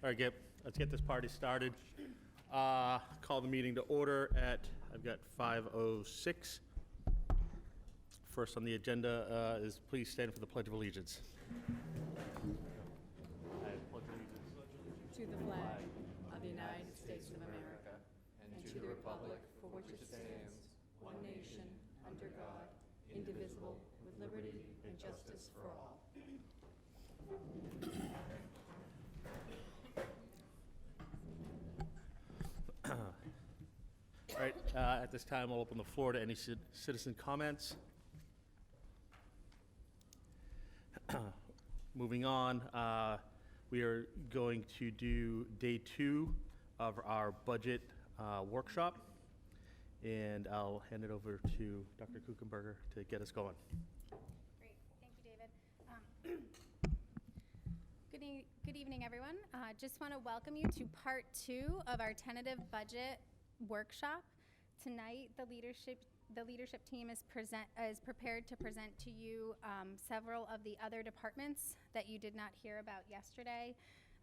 All right, let's get this party started. Call the meeting to order at, I've got 5:06. First on the agenda is please stand for the Pledge of Allegiance. I pledge allegiance to the flag of the United States of America and to the republic for which it stands, one nation, under God, indivisible, with liberty and justice for all. All right, at this time, I'll open the floor to any citizen comments. Moving on, we are going to do day 2 of our budget workshop, and I'll hand it over to Dr. Kuchenberger to get us going. Great, thank you, David. Good evening, everyone. Just want to welcome you to part 2 of our tentative budget workshop. Tonight, the leadership team is prepared to present to you several of the other departments that you did not hear about yesterday,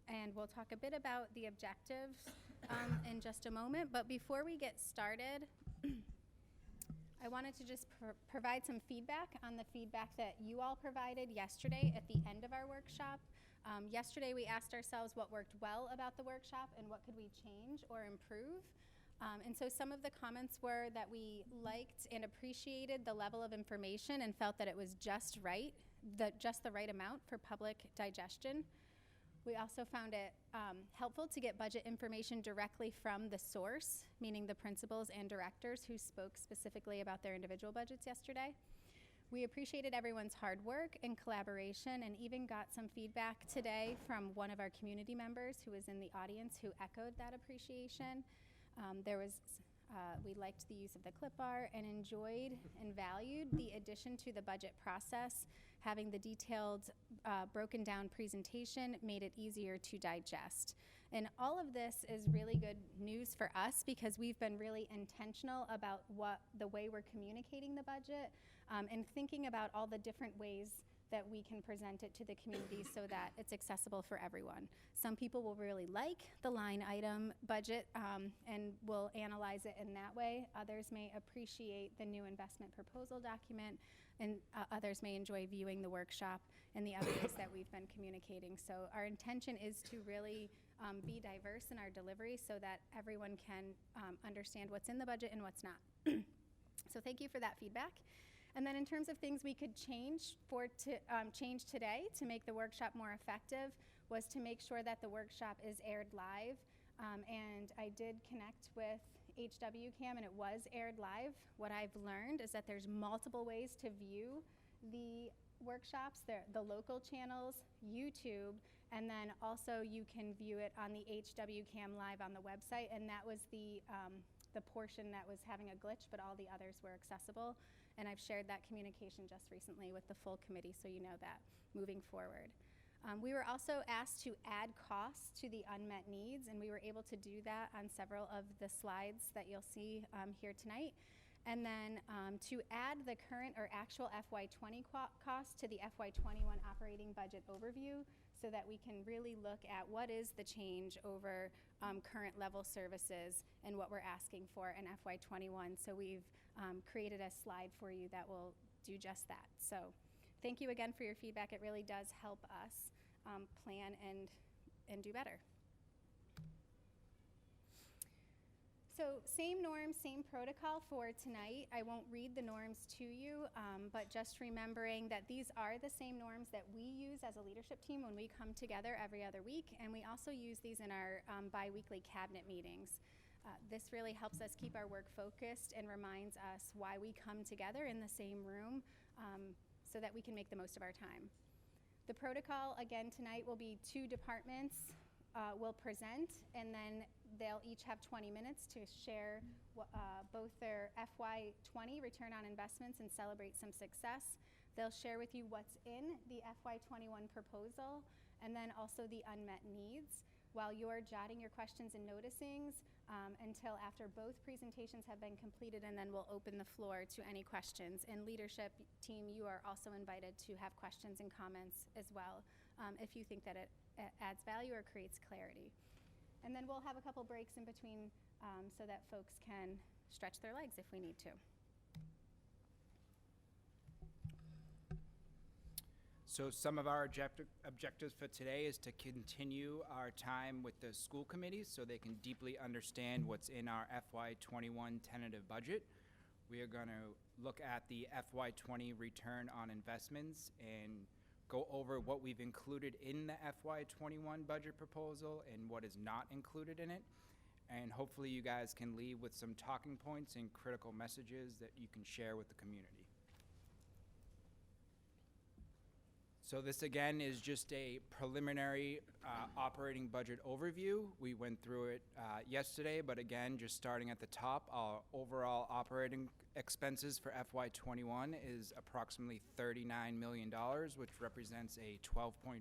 and we'll talk a bit about the objectives in just a moment. But before we get started, I wanted to just provide some feedback on the feedback that you all provided yesterday at the end of our workshop. Yesterday we asked ourselves what worked well about the workshop and what could we change or improve. And so some of the comments were that we liked and appreciated the level of information and felt that it was just right, just the right amount for public digestion. We also found it helpful to get budget information directly from the source, meaning the principals and directors who spoke specifically about their individual budgets yesterday. We appreciated everyone's hard work and collaboration, and even got some feedback today from one of our community members who was in the audience who echoed that appreciation. We liked the use of the clip bar and enjoyed and valued the addition to the budget process. Having the detailed, broken down presentation made it easier to digest. And all of this is really good news for us because we've been really intentional about the way we're communicating the budget and thinking about all the different ways that we can present it to the community so that it's accessible for everyone. Some people will really like the line item budget and will analyze it in that way. Others may appreciate the new investment proposal document, and others may enjoy viewing the workshop and the other ways that we've been communicating. So our intention is to really be diverse in our delivery so that everyone can understand what's in the budget and what's not. So thank you for that feedback. And then in terms of things we could change today to make the workshop more effective was to make sure that the workshop is aired live. And I did connect with HWCAM and it was aired live. What I've learned is that there's multiple ways to view the workshops, the local channels, YouTube, and then also you can view it on the HWCAM live on the website. And that was the portion that was having a glitch, but all the others were accessible. And I've shared that communication just recently with the full committee, so you know that moving forward. We were also asked to add costs to the unmet needs, and we were able to do that on several of the slides that you'll see here tonight. And then to add the current or actual FY20 costs to the FY21 operating budget overview so that we can really look at what is the change over current level services and what we're asking for in FY21. So we've created a slide for you that will do just that. So thank you again for your feedback. It really does help us plan and do better. So same norms, same protocol for tonight. I won't read the norms to you, but just remembering that these are the same norms that we use as a leadership team when we come together every other week, and we also use these in our bi-weekly cabinet meetings. This really helps us keep our work focused and reminds us why we come together in the same room so that we can make the most of our time. The protocol, again, tonight will be 2 departments will present, and then they'll each have 20 minutes to share both their FY20 return on investments and celebrate some success. They'll share with you what's in the FY21 proposal, and then also the unmet needs, while you're jotting your questions and noticings until after both presentations have been completed, and then we'll open the floor to any questions. And leadership team, you are also invited to have questions and comments as well if you think that adds value or creates clarity. And then we'll have a couple breaks in between so that folks can stretch their legs if we need to. So some of our objectives for today is to continue our time with the school committees so they can deeply understand what's in our FY21 tentative budget. We are going to look at the FY20 return on investments and go over what we've included in the FY21 budget proposal and what is not included in it. And hopefully you guys can leave with some talking points and critical messages that you can share with the community. So this again is just a preliminary operating budget overview. We went through it yesterday, but again, just starting at the top, our overall operating expenses for FY21 is approximately $39 million, which represents a 12.48%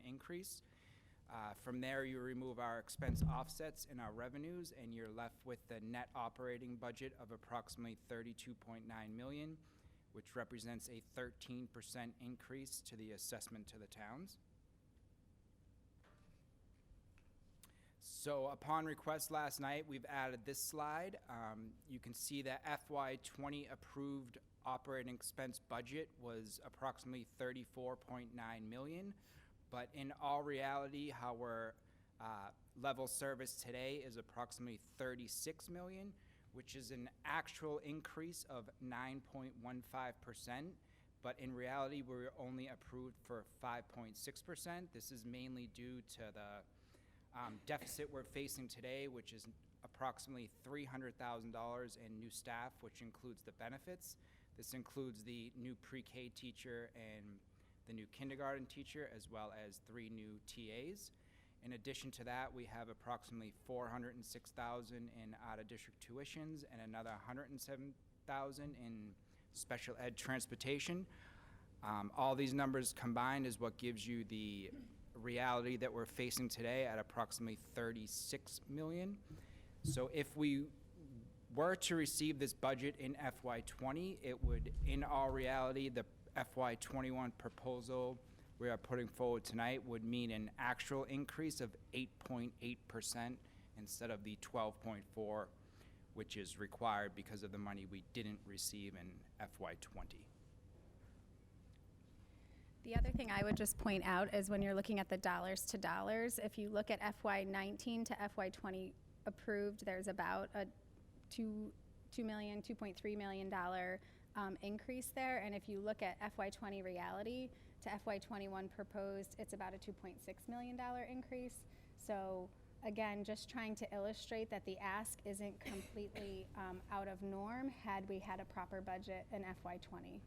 increase. From there, you remove our expense offsets and our revenues, and you're left with the net operating budget of approximately $32.9 million, which represents a 13% increase to the assessment to the towns. So upon request last night, we've added this slide. You can see that FY20 approved operating expense budget was approximately $34.9 million, but in all reality, our level service today is approximately $36 million, which is an actual increase of 9.15%, but in reality, we're only approved for 5.6%. This is mainly due to the deficit we're facing today, which is approximately $300,000 in new staff, which includes the benefits. This includes the new pre-K teacher and the new kindergarten teacher, as well as 3 new TAs. In addition to that, we have approximately $406,000 in out-of-district tuitions and another $107,000 in special ed transportation. All these numbers combined is what gives you the reality that we're facing today at approximately $36 million. So if we were to receive this budget in FY20, it would, in all reality, the FY21 proposal we are putting forward tonight would mean an actual increase of 8.8% instead of the 12.4%, which is required because of the money we didn't receive in FY20. The other thing I would just point out is when you're looking at the dollars to dollars, if you look at FY19 to FY20 approved, there's about a $2.3 million increase there. And if you look at FY20 reality to FY21 proposed, it's about a $2.6 million increase. So again, just trying to illustrate that the ask isn't completely out of norm had we had a proper budget in FY20.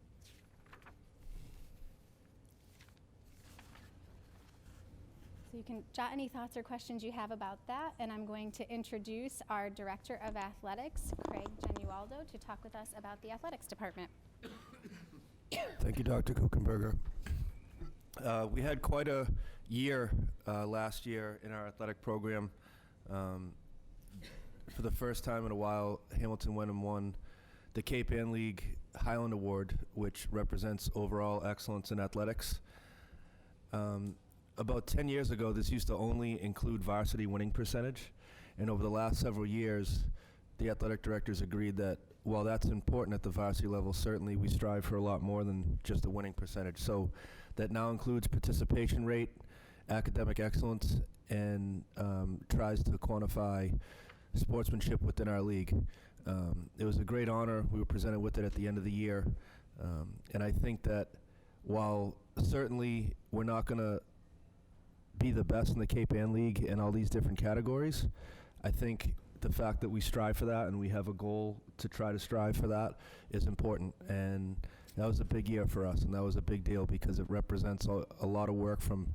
So you can jot any thoughts or questions you have about that, and I'm going to introduce our Director of Athletics, Craig Genualdo, to talk with us about the athletics department. Thank you, Dr. Kuchenberger. We had quite a year last year in our athletic program. For the first time in a while, Hamilton went and won the Cape Ann League Highland Award, which represents overall excellence in athletics. About 10 years ago, this used to only include varsity winning percentage, and over the last several years, the athletic directors agreed that while that's important at the varsity level, certainly we strive for a lot more than just a winning percentage. So that now includes participation rate, academic excellence, and tries to quantify sportsmanship within our league. It was a great honor. We were presented with it at the end of the year. And I think that while certainly we're not going to be the best in the Cape Ann League in all these different categories, I think the fact that we strive for that and we have a goal to try to strive for that is important. And that was a big year for us, and that was a big deal because it represents a lot of work from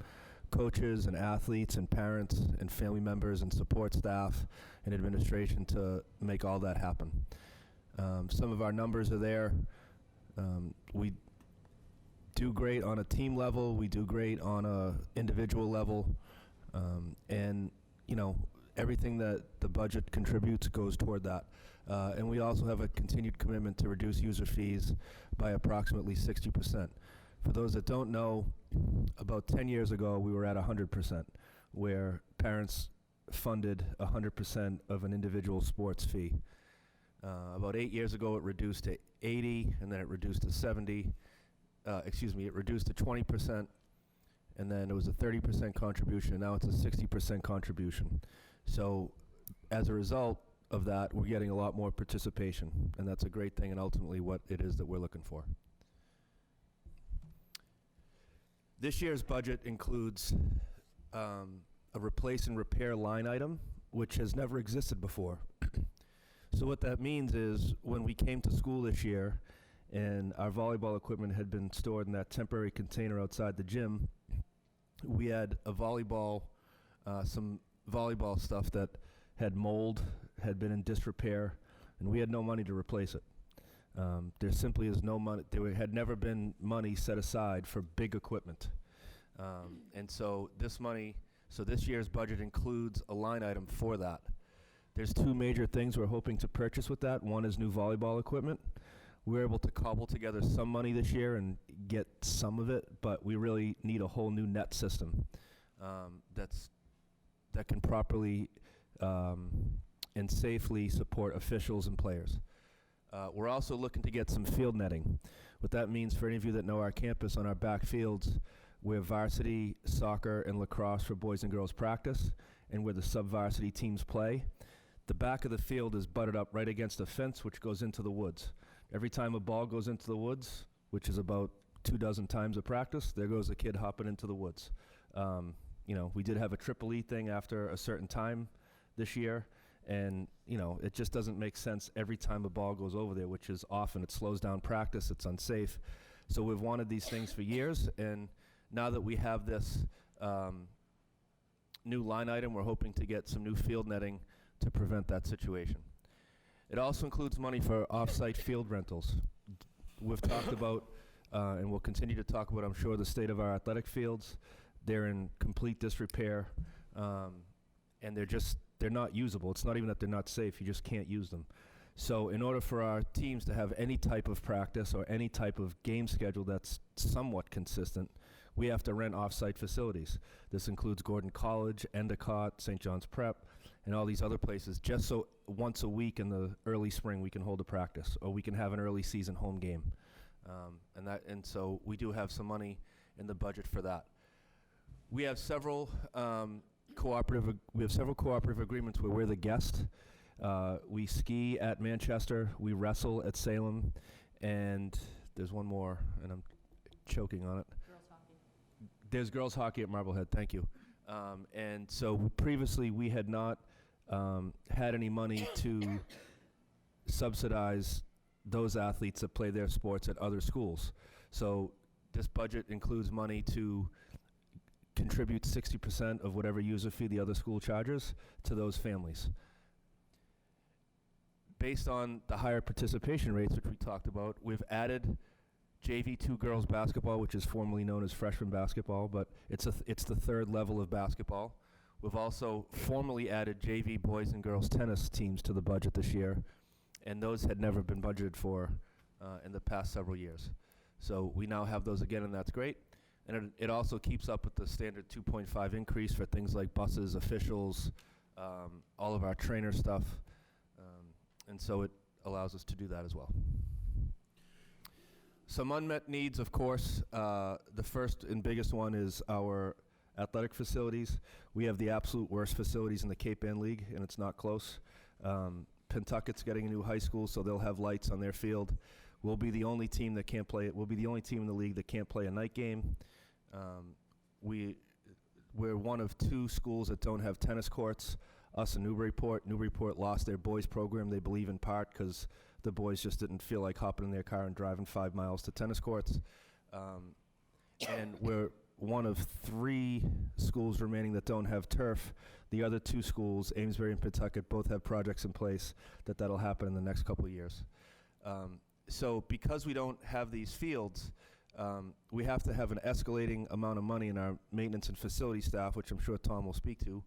coaches and athletes and parents and family members and support staff and administration to make all that happen. Some of our numbers are there. We do great on a team level, we do great on a individual level, and you know, everything that the budget contributes goes toward that. And we also have a continued commitment to reduce user fees by approximately 60%. For those that don't know, about 10 years ago, we were at 100%, where parents funded 100% of an individual sports fee. About 8 years ago, it reduced to 80, and then it reduced to 70. It reduced to 20%, and then it was a 30% contribution, and now it's a 60% contribution. So as a result of that, we're getting a lot more participation, and that's a great thing, and ultimately what it is that we're looking for. This year's budget includes a replace and repair line item, which has never existed before. So what that means is when we came to school this year and our volleyball equipment had been stored in that temporary container outside the gym, we had a volleyball, some volleyball stuff that had mold, had been in disrepair, and we had no money to replace it. There simply is no money. There had never been money set aside for big equipment. And so this year's budget includes a line item for that. There's two major things we're hoping to purchase with that. One is new volleyball equipment. We were able to cobble together some money this year and get some of it, but we really need a whole new net system that can properly and safely support officials and players. We're also looking to get some field netting. What that means for any of you that know our campus, on our back fields, where varsity soccer and lacrosse for boys and girls practice, and where the sub-varsity teams play, the back of the field is butted up right against a fence which goes into the woods. Every time a ball goes into the woods, which is about 24 times a practice, there goes a kid hopping into the woods. We did have a Triple E thing after a certain time this year, and it just doesn't make sense every time a ball goes over there, which is often. It slows down practice, it's unsafe. So we've wanted these things for years, and now that we have this new line item, we're hoping to get some new field netting to prevent that situation. It also includes money for off-site field rentals. We've talked about, and we'll continue to talk about, I'm sure, the state of our athletic fields. They're in complete disrepair, and they're not usable. It's not even that they're not safe, you just can't use them. So in order for our teams to have any type of practice or any type of game schedule that's somewhat consistent, we have to rent off-site facilities. This includes Gordon College, Endicott, St. John's Prep, and all these other places, just so once a week in the early spring we can hold a practice, or we can have an early season home game. And so we do have some money in the budget for that. We have several cooperative agreements where we're the guest. We ski at Manchester, we wrestle at Salem, and there's one more, and I'm choking on it. Girls hockey. There's girls hockey at Marblehead, thank you. And so previously we had not had any money to subsidize those athletes that play their sports at other schools. So this budget includes money to contribute 60% of whatever user fee the other school charges to those families. Based on the higher participation rates, which we talked about, we've added JV2 girls basketball, which is formerly known as freshman basketball, but it's the third level of basketball. We've also formally added JV boys and girls tennis teams to the budget this year, and those had never been budgeted for in the past several years. So we now have those again, and that's great. And it also keeps up with the standard 2.5 increase for things like buses, officials, all of our trainer stuff, and so it allows us to do that as well. Some unmet needs, of course. The first and biggest one is our athletic facilities. We have the absolute worst facilities in the Cape Ann League, and it's not close. Pentucket's getting a new high school, so they'll have lights on their field. We'll be the only team that can't play it. We'll be the only team in the league that can't play a night game. We're one of two schools that don't have tennis courts. Us and Newburyport. Newburyport lost their boys program, they believe, in part because the boys just didn't feel like hopping in their car and driving 5 miles to tennis courts. And we're one of 3 schools remaining that don't have turf. The other 2 schools, Amesbury and Pentucket, both have projects in place that'll happen in the next couple of years. So because we don't have these fields, we have to have an escalating amount of money in our maintenance and facility staff, which I'm sure Tom will speak to,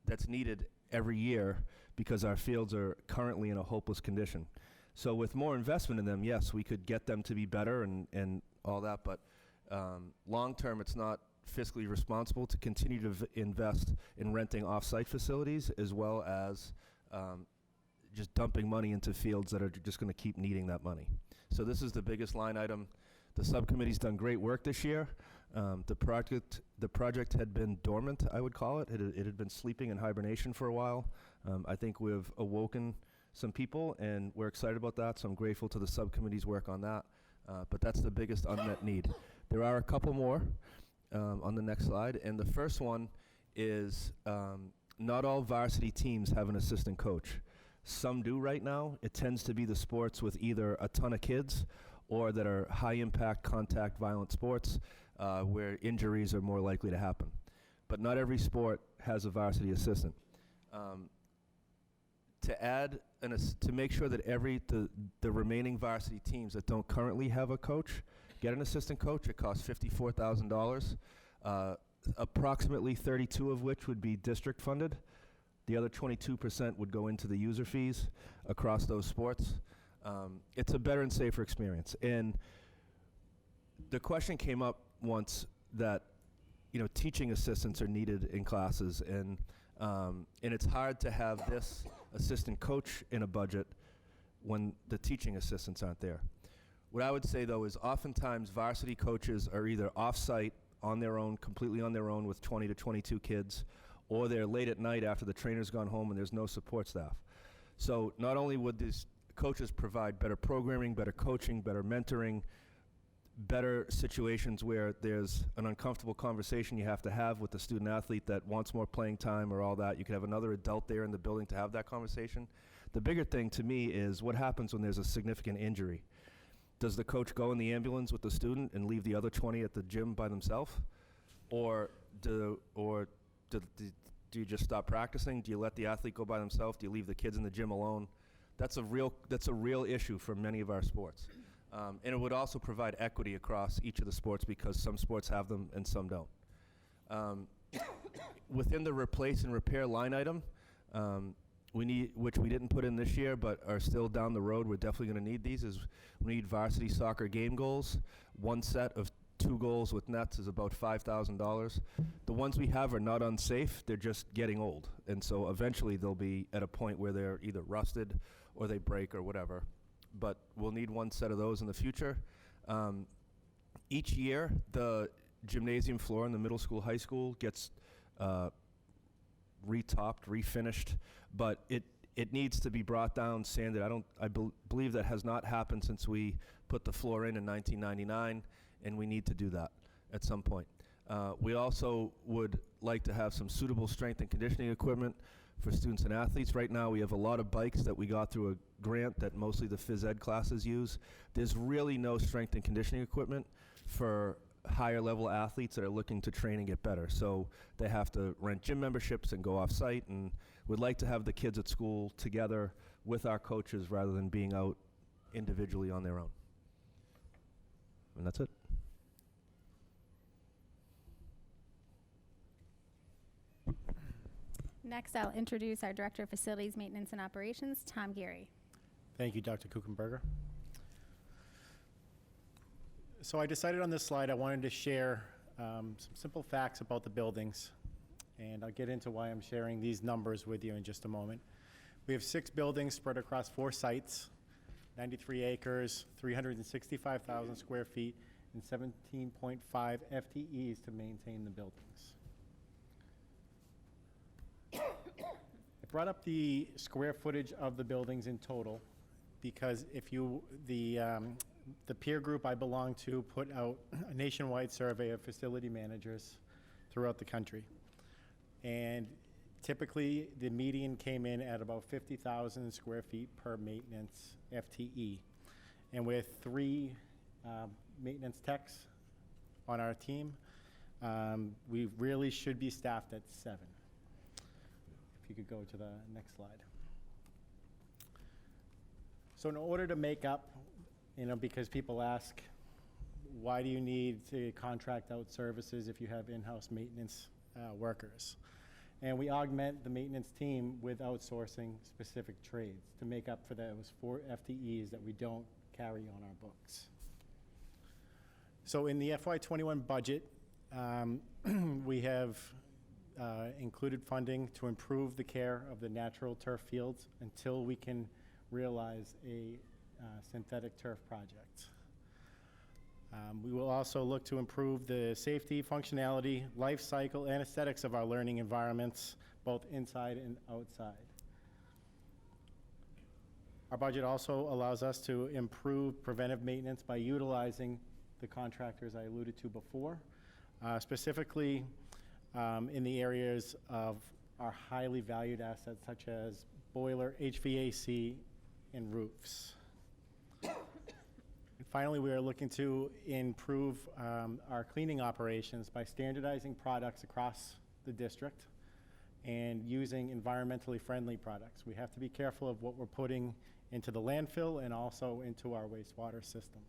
that's needed every year because our fields are currently in a hopeless condition. So with more investment in them, yes, we could get them to be better and all that, but long-term, it's not fiscally responsible to continue to invest in renting off-site facilities as well as just dumping money into fields that are just going to keep needing that money. So this is the biggest line item. The subcommittee's done great work this year. The project had been dormant, I would call it. It had been sleeping in hibernation for a while. I think we've awoken some people, and we're excited about that, so I'm grateful to the subcommittee's work on that. But that's the biggest unmet need. There are a couple more on the next slide, and the first one is not all varsity teams have an assistant coach. Some do right now. It tends to be the sports with either a ton of kids or that are high-impact, contact, violent sports where injuries are more likely to happen. But not every sport has a varsity assistant. To make sure that the remaining varsity teams that don't currently have a coach get an assistant coach, it costs $54,000, approximately 32 of which would be district funded. The other 22% would go into the user fees across those sports. It's a better and safer experience. And the question came up once that, teaching assistants are needed in classes, and it's hard to have this assistant coach in a budget when the teaching assistants aren't there. What I would say, though, is oftentimes varsity coaches are either off-site on their own, completely on their own with 20 to 22 kids, or they're late at night after the trainer's gone home and there's no support staff. So not only would these coaches provide better programming, better coaching, better mentoring, better situations where there's an uncomfortable conversation you have to have with the student athlete that wants more playing time or all that. You could have another adult there in the building to have that conversation. The bigger thing to me is what happens when there's a significant injury. Does the coach go in the ambulance with the student and leave the other 20 at the gym by themselves? Or do you just stop practicing? Do you let the athlete go by themselves? Do you leave the kids in the gym alone? That's a real issue for many of our sports. And it would also provide equity across each of the sports because some sports have them and some don't. Within the replace and repair line item, which we didn't put in this year but are still down the road, we're definitely going to need these, is we need varsity soccer game goals. One set of 2 goals with nets is about $5,000. The ones we have are not unsafe, they're just getting old. And so eventually they'll be at a point where they're either rusted or they break or whatever. But we'll need 1 set of those in the future. Each year, the gymnasium floor in the middle school, high school gets retopped, refinished, but it needs to be brought down, sanded. I believe that has not happened since we put the floor in 1999, and we need to do that at some point. We also would like to have some suitable strength and conditioning equipment for students and athletes. Right now we have a lot of bikes that we got through a grant that mostly the phys ed classes use. There's really no strength and conditioning equipment for higher level athletes that are looking to train and get better. So they have to rent gym memberships and go off site, and we'd like to have the kids at school together with our coaches rather than being out individually on their own. And that's it. Next, I'll introduce our Director of Facilities Maintenance and Operations, Tom Geary. Thank you, Dr. Kuchenberger. So I decided on this slide I wanted to share some simple facts about the buildings, and I'll get into why I'm sharing these numbers with you in just a moment. We have 6 buildings spread across 4 sites, 93 acres, 365,000 square feet, and 17.5 FTEs to maintain the buildings. I brought up the square footage of the buildings in total because the peer group I belong to put out a nationwide survey of facility managers throughout the country. And typically the median came in at about 50,000 square feet per maintenance FTE. And with 3 maintenance techs on our team, we really should be staffed at 7. If you could go to the next slide. So in order to make up, because people ask, why do you need to contract out services if you have in-house maintenance workers? And we augment the maintenance team with outsourcing specific trades to make up for those 4 FTEs that we don't carry on our books. So in the FY21 budget, we have included funding to improve the care of the natural turf fields until we can realize a synthetic turf project. We will also look to improve the safety, functionality, life cycle, and aesthetics of our learning environments, both inside and outside. Our budget also allows us to improve preventive maintenance by utilizing the contractors I alluded to before, specifically in the areas of our highly valued assets such as boiler, HVAC, and roofs. And finally, we are looking to improve our cleaning operations by standardizing products across the district and using environmentally friendly products. We have to be careful of what we're putting into the landfill and also into our wastewater systems.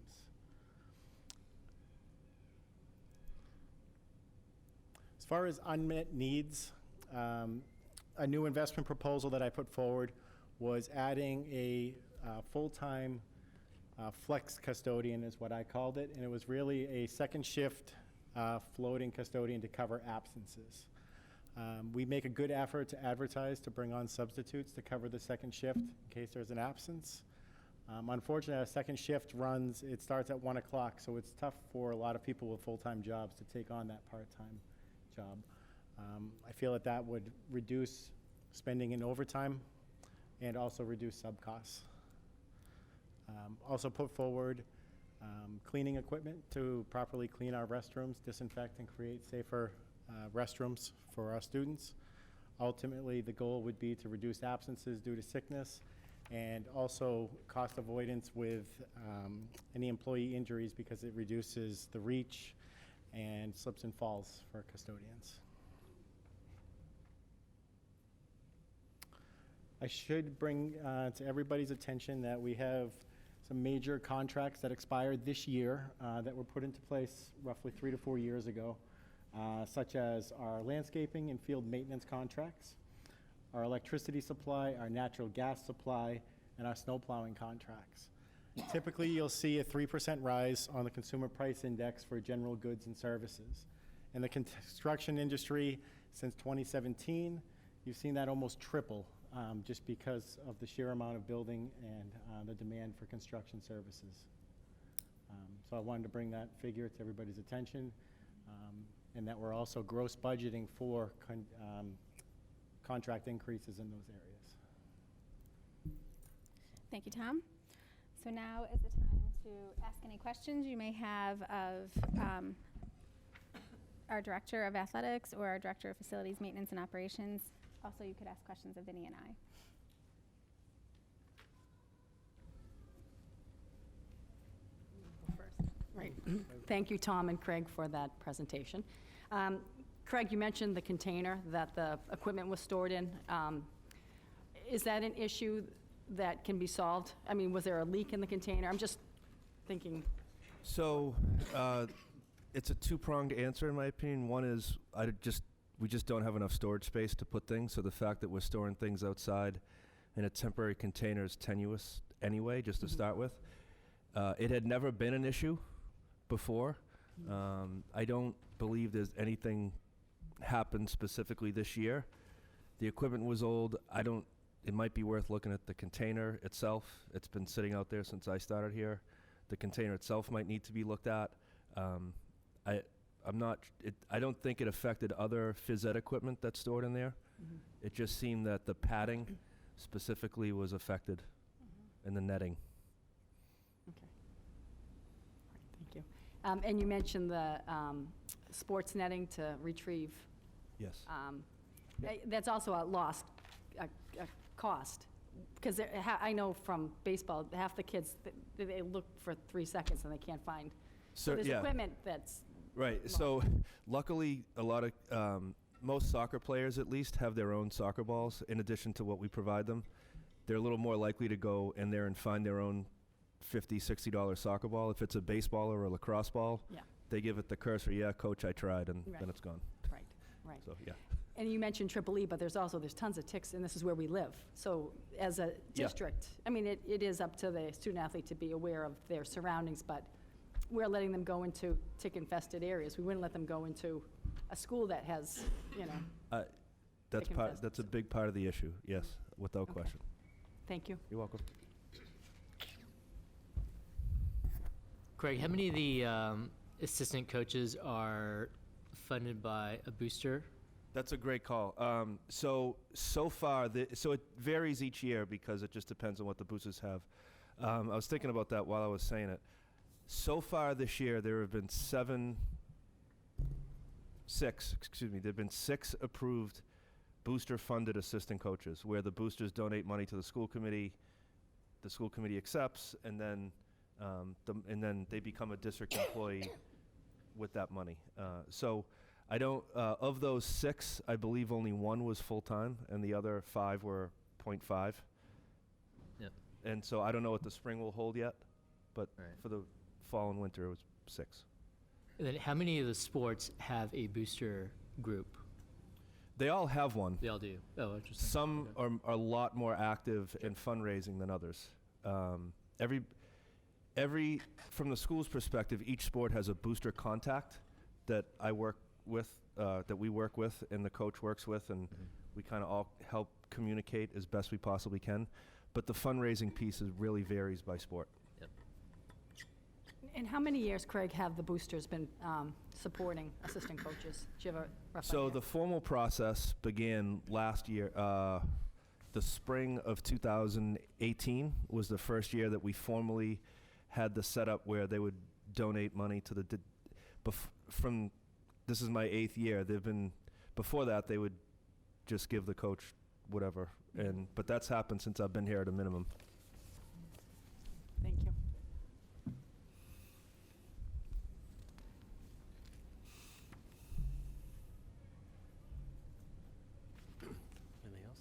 As far as unmet needs, a new investment proposal that I put forward was adding a full-time flex custodian is what I called it, and it was really a second shift floating custodian to cover absences. We make a good effort to advertise to bring on substitutes to cover the second shift in case there's an absence. Unfortunately, a second shift it starts at 1 o'clock, so it's tough for a lot of people with full-time jobs to take on that part-time job. I feel that would reduce spending in overtime and also reduce sub-costs. Also put forward cleaning equipment to properly clean our restrooms, disinfect, and create safer restrooms for our students. Ultimately, the goal would be to reduce absences due to sickness and also cost avoidance with any employee injuries because it reduces the reach and slips and falls for custodians. I should bring to everybody's attention that we have some major contracts that expired this year that were put into place roughly 3 to 4 years ago, such as our landscaping and field maintenance contracts, our electricity supply, our natural gas supply, and our snow plowing contracts. Typically, you'll see a 3% rise on the consumer price index for general goods and services. In the construction industry, since 2017, you've seen that almost triple just because of the sheer amount of building and the demand for construction services. So I wanted to bring that figure to everybody's attention, and that we're also gross budgeting for contract increases in those areas. Thank you, Tom. So now is the time to ask any questions you may have of our Director of Athletics or our Director of Facilities Maintenance and Operations. Also, you could ask questions of Vinny and I. Right. Thank you, Tom and Craig, for that presentation. Craig, you mentioned the container that the equipment was stored in. Is that an issue that can be solved? I mean, was there a leak in the container? I'm just thinking. So it's a two-pronged answer, in my opinion. One is we just don't have enough storage space to put things, so the fact that we're storing things outside in a temporary container is tenuous anyway, just to start with. It had never been an issue before. I don't believe there's anything happened specifically this year. The equipment was old. It might be worth looking at the container itself. It's been sitting out there since I started here. The container itself might need to be looked at. I don't think it affected other phys ed equipment that's stored in there. It just seemed that the padding specifically was affected in the netting. Okay. Thank you. And you mentioned the sports netting to retrieve. Yes. That's also a lost cost. Because I know from baseball, half the kids, they look for 3 seconds and they can't find. So there's equipment that's right. lost. So luckily, a lot of, most soccer players at least have their own soccer balls in addition to what we provide them. They're a little more likely to go in there and find their own $50, $60 soccer ball. If it's a baseball or a lacrosse ball, they give it the cursor, yeah, coach, I tried, and then it's gone. Right. So, yeah. And you mentioned Triple E, but there's tons of ticks, and this is where we live. So as a district, I mean, it is up to the student athlete to be aware of their surroundings, but we're letting them go into tick-infested areas. We wouldn't let them go into a school that has, you know, That's Tick part, infested, that's a so- big part of the issue, yes, without Okay. question. thank you. You're welcome. Craig, how many of the assistant coaches are funded by a booster? That's a great call. So far, so it varies each year because it just depends on what the boosters have. I was thinking about that while I was saying it. So far this year, there have been there have been 6 approved booster-funded assistant coaches, where the boosters donate money to the school committee accepts, and then they become a district employee with that money. So I don't, of those 6, I believe only 1 was full-time, and the other 5 were .5. Yep. And so I don't know what the spring will hold yet, but Right. for the fall and winter, it was 6. And then how many of the sports have a booster group? They all have one. They all do. Oh, interesting. Some Okay. are a lot more active in fundraising than others. From the school's perspective, each sport has a booster contact that I work with, that we work with, and the coach works with, and we kind of all help communicate as best we possibly can. But the fundraising piece really varies by sport. And how many years, Craig, have the boosters been supporting assistant coaches? Do you have a rough So idea? the formal process began last year. The spring of 2018 was the first year that we formally had the setup where they would donate money to the. This is my 8th year. Before that they would just give the coach whatever, but that's happened since I've been here at a minimum. Thank you. Anything else?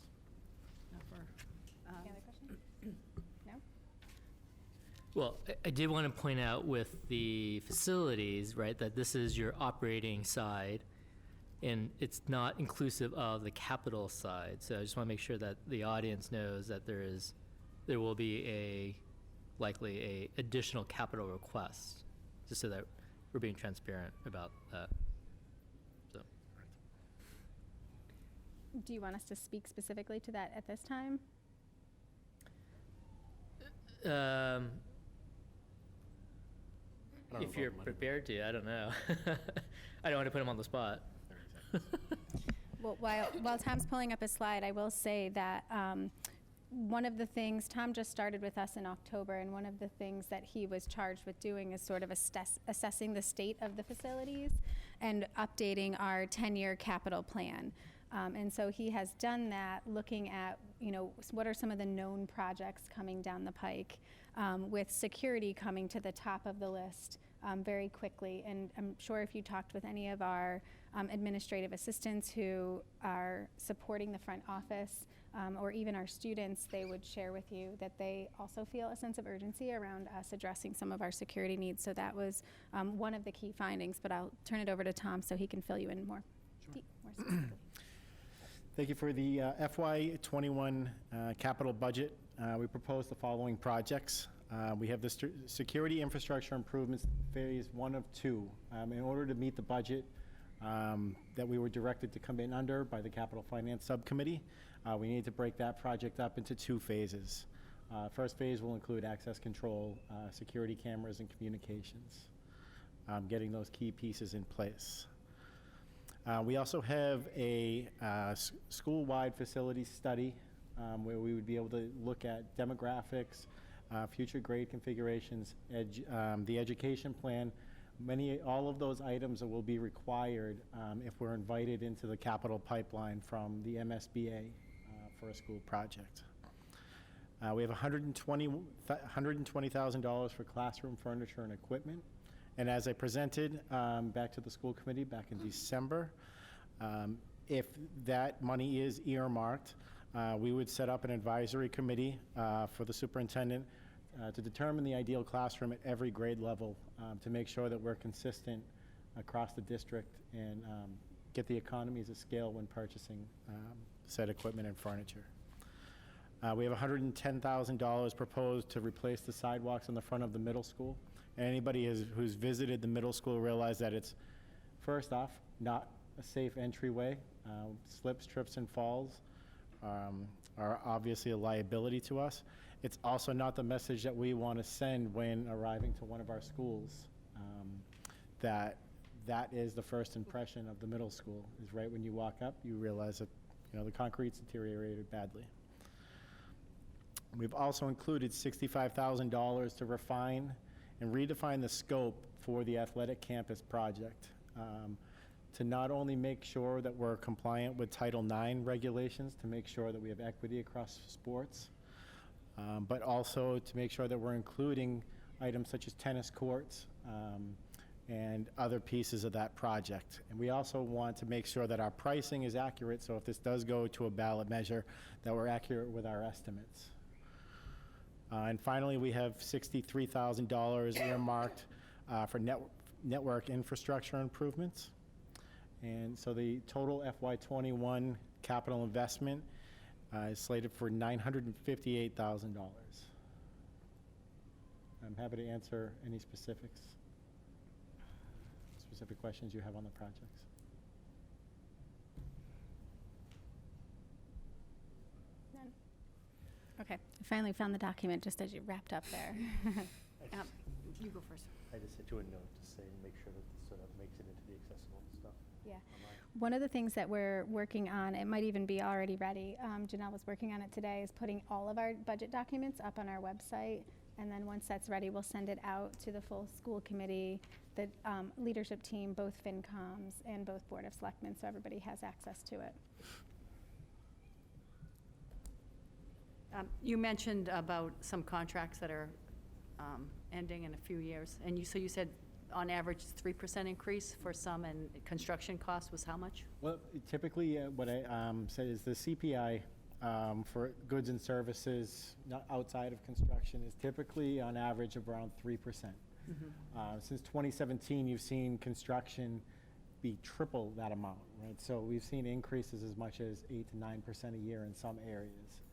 Now for, Any other questions? No? Well, I did want to point out with the facilities, right, that this is your operating side, and it's not inclusive of the capital side. So I just want to make sure that the audience knows that there will be likely a additional capital request, just so that we're being transparent about that. So, Do you want us to speak specifically to that at this time? if you're prepared to, I don't know. I don't want to put him on the spot. Well, while Tom's pulling up a slide, I will say that one of the things, Tom just started with us in October, and one of the things that he was charged with doing is sort of assessing the state of the facilities and updating our 10-year capital plan. And so he has done that, looking at, what are some of the known projects coming down the pike, with security coming to the top of the list very quickly. And I'm sure if you talked with any of our administrative assistants who are supporting the front office, or even our students, they would share with you that they also feel a sense of urgency around us addressing some of our security needs. So that was one of the key findings, but I'll turn it over to Tom so he can fill you in more specifically. Thank you. For the FY21 capital budget, we propose the following projects. We have the security infrastructure improvements, phase 1 of 2. In order to meet the budget that we were directed to come in under by the Capital Finance Subcommittee, we need to break that project up into 2 phases. First phase will include access control, security cameras, and communications, getting those key pieces in place. We also have a school-wide facility study where we would be able to look at demographics, future grade configurations, the education plan. All of those items will be required if we're invited into the capital pipeline from the MSBA for a school project. We have $120,000 for classroom furniture and equipment. And as I presented back to the school committee back in December, if that money is earmarked, we would set up an advisory committee for the superintendent to determine the ideal classroom at every grade level to make sure that we're consistent across the district and get the economies of scale when purchasing said equipment and furniture. We have $110,000 proposed to replace the sidewalks in the front of the middle school. And anybody who's visited the middle school realize that it's, first off, not a safe entryway. Slips, trips, and falls are obviously a liability to us. It's also not the message that we want to send when arriving to one of our schools, that is the first impression of the middle school, is right when you walk up, you realize that, the concrete's deteriorated badly. We've also included $65,000 to refine and redefine the scope for the athletic campus project, to not only make sure that we're compliant with Title IX regulations, to make sure that we have equity across sports, but also to make sure that we're including items such as tennis courts and other pieces of that project. And we also want to make sure that our pricing is accurate, so if this does go to a ballot measure, that we're accurate with our estimates. And finally, we have $63,000 earmarked for network infrastructure improvements. And so the total FY21 capital investment is slated for $958,000. I'm happy to answer any specific questions you have on the projects. None. Okay, I finally found the document just as you wrapped up there. You go first. I just sent you a note to say, make sure that this sort of makes it into the accessible stuff. Yeah. online. One of the things that we're working on, it might even be already ready, Janelle was working on it today, is putting all of our budget documents up on our website. And then once that's ready, we'll send it out to the full school committee, the leadership team, both FinComs and both Board of Selectmen, so everybody has access to it. You mentioned about some contracts that are ending in a few years, and so you said on average 3% increase for some, and construction cost was how much? Well, typically, what I say is the CPI for goods and services not outside of construction is typically on average of around 3%. Since 2017, you've seen construction be triple that amount, right? So we've seen increases as much as 8 to 9% a year in some areas.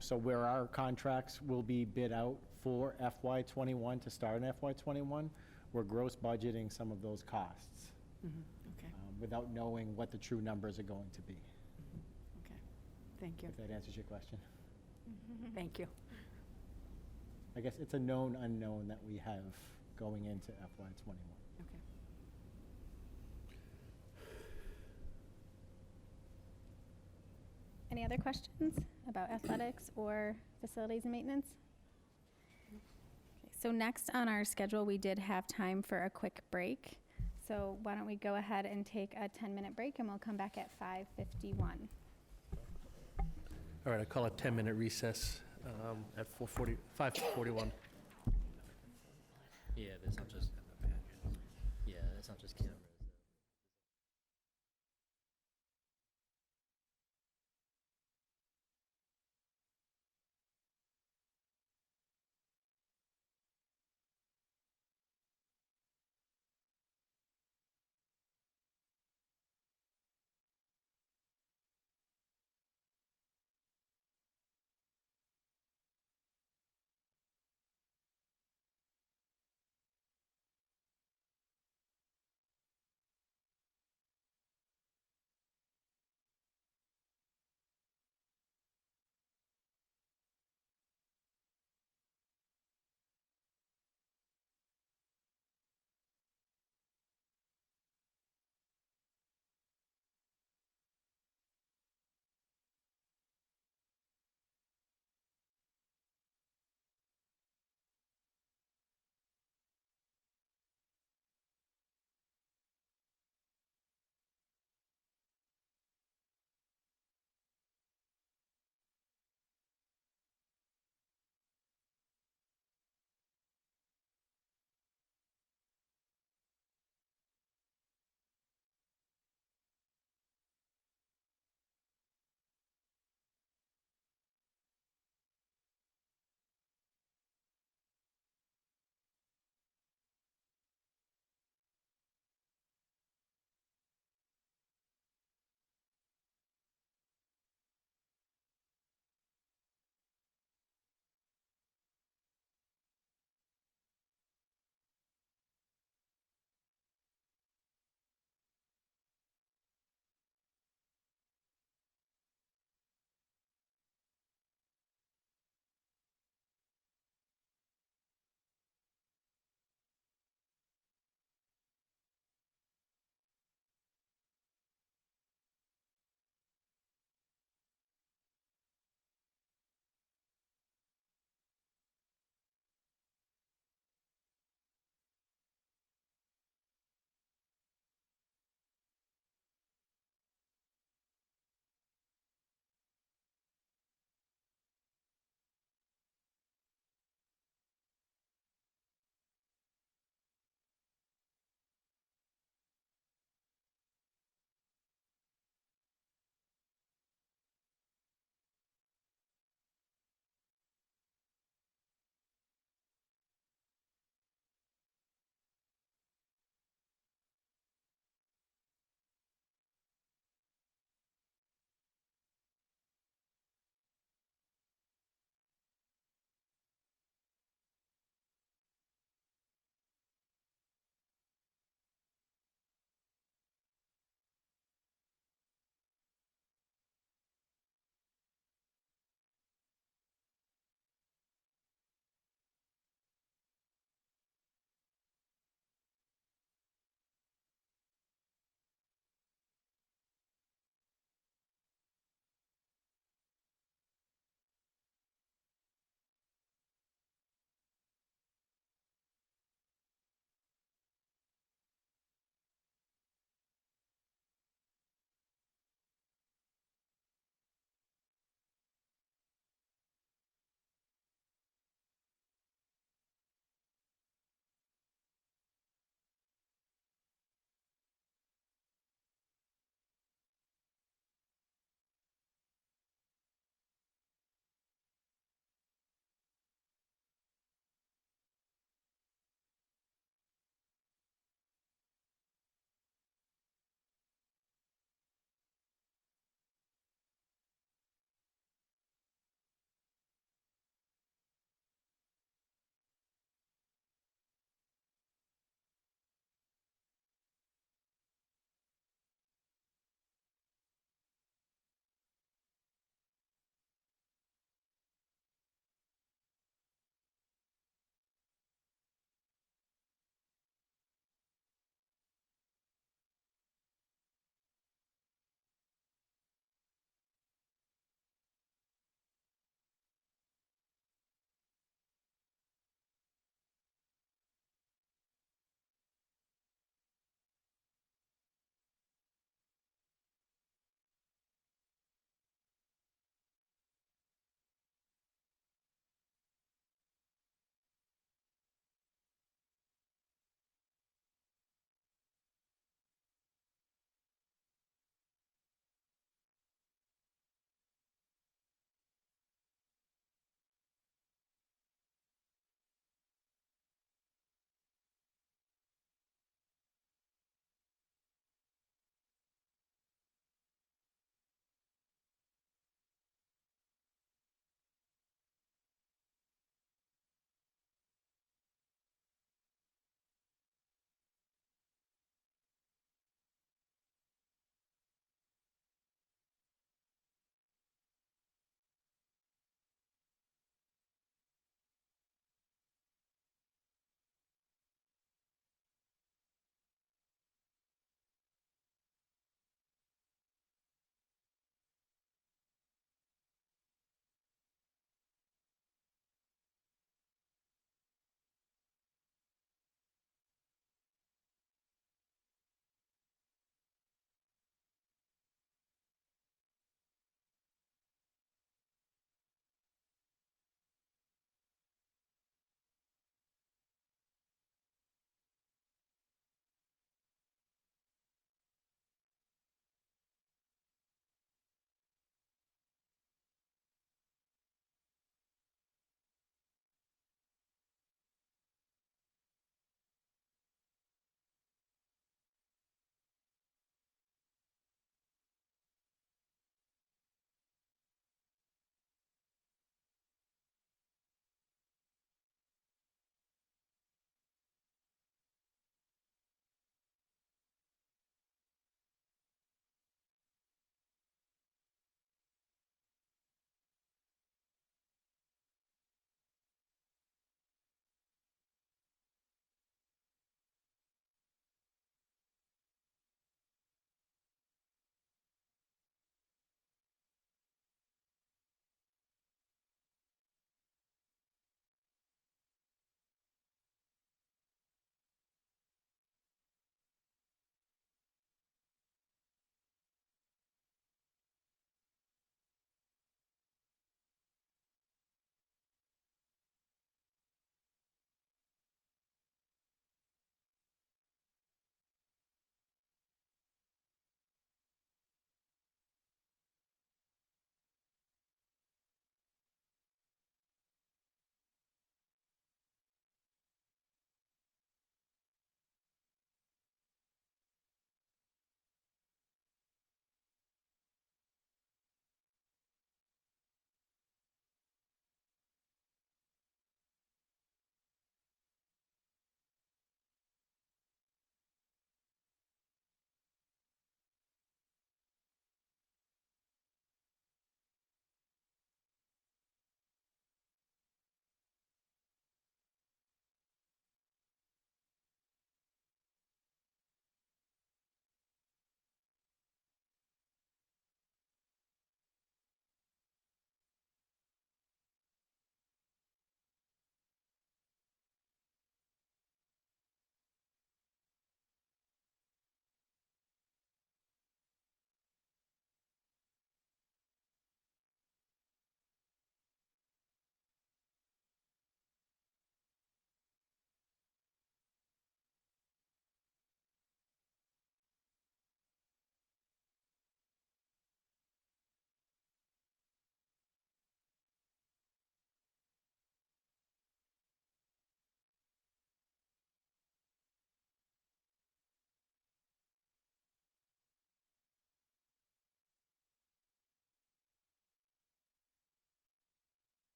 So where our contracts will be bid out for FY21 to start in FY21, we're gross budgeting some of those costs Okay, without knowing what the true numbers are going to be. okay. Thank you. If that answers your question. Thank you. I guess it's a known unknown that we have going into FY21. Okay. Any other questions about athletics or facilities and maintenance? Okay, so next on our schedule, we did have time for a quick break. So why don't we go ahead and take a 10-minute break, and we'll come back at 5:51. All right, I call a 10-minute recess at 5:41. Yeah, it's not just, it's not just cameras.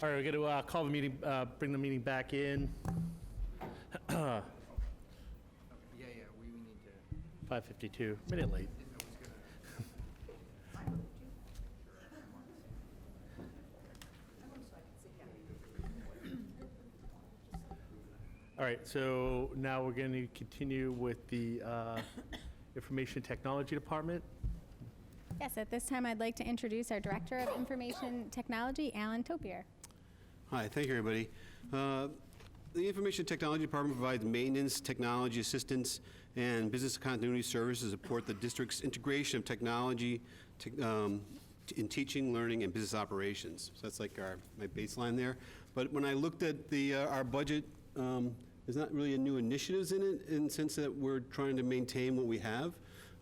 All right, we're going to call the meeting, bring the meeting back in. Yeah, we need to. 5:52, minute late. All right, so now we're going to continue with the Information Technology Department. Yes, at this time, I'd like to introduce our Director of Information Technology, Alan Topier. Hi, thank you, everybody. The Information Technology Department provides maintenance, technology assistance, and business continuity services to support the district's integration of technology in teaching, learning, and business operations. So that's like my baseline there. But when I looked at our budget, there's not really a new initiatives in it, in the sense that we're trying to maintain what we have.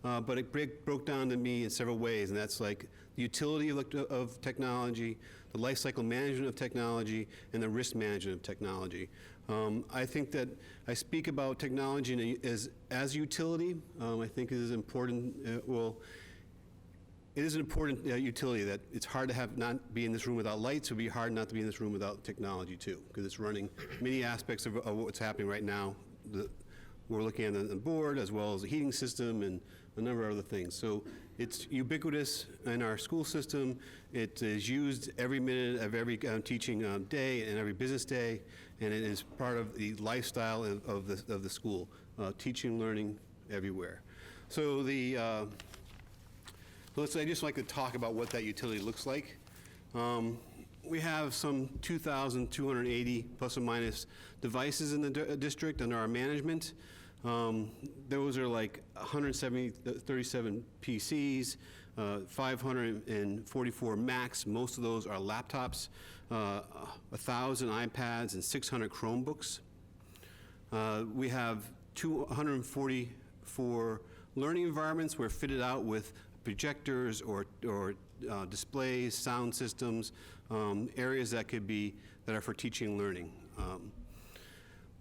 But it broke down to me in several ways, and that's like the utility of technology, the life cycle management of technology, and the risk management of technology. I think that I speak about technology as utility. I think it is important, it is an important utility that it's hard to not be in this room without lights. It would be hard not to be in this room without technology too, because it's running many aspects of what's happening right now. We're looking at the board, as well as the heating system and a number of other things. So it's ubiquitous in our school system. It is used every minute of every teaching day and every business day, and it is part of the lifestyle of the school, teaching, learning everywhere. So I'd just like to talk about what that utility looks like. We have some 2,280 plus or minus devices in the district under our management. Those are like 137 PCs, 544 Macs. Most of those are laptops, 1,000 iPads, and 600 Chromebooks. We have 244 learning environments. We're fitted out with projectors or displays, sound systems, areas that are for teaching and learning.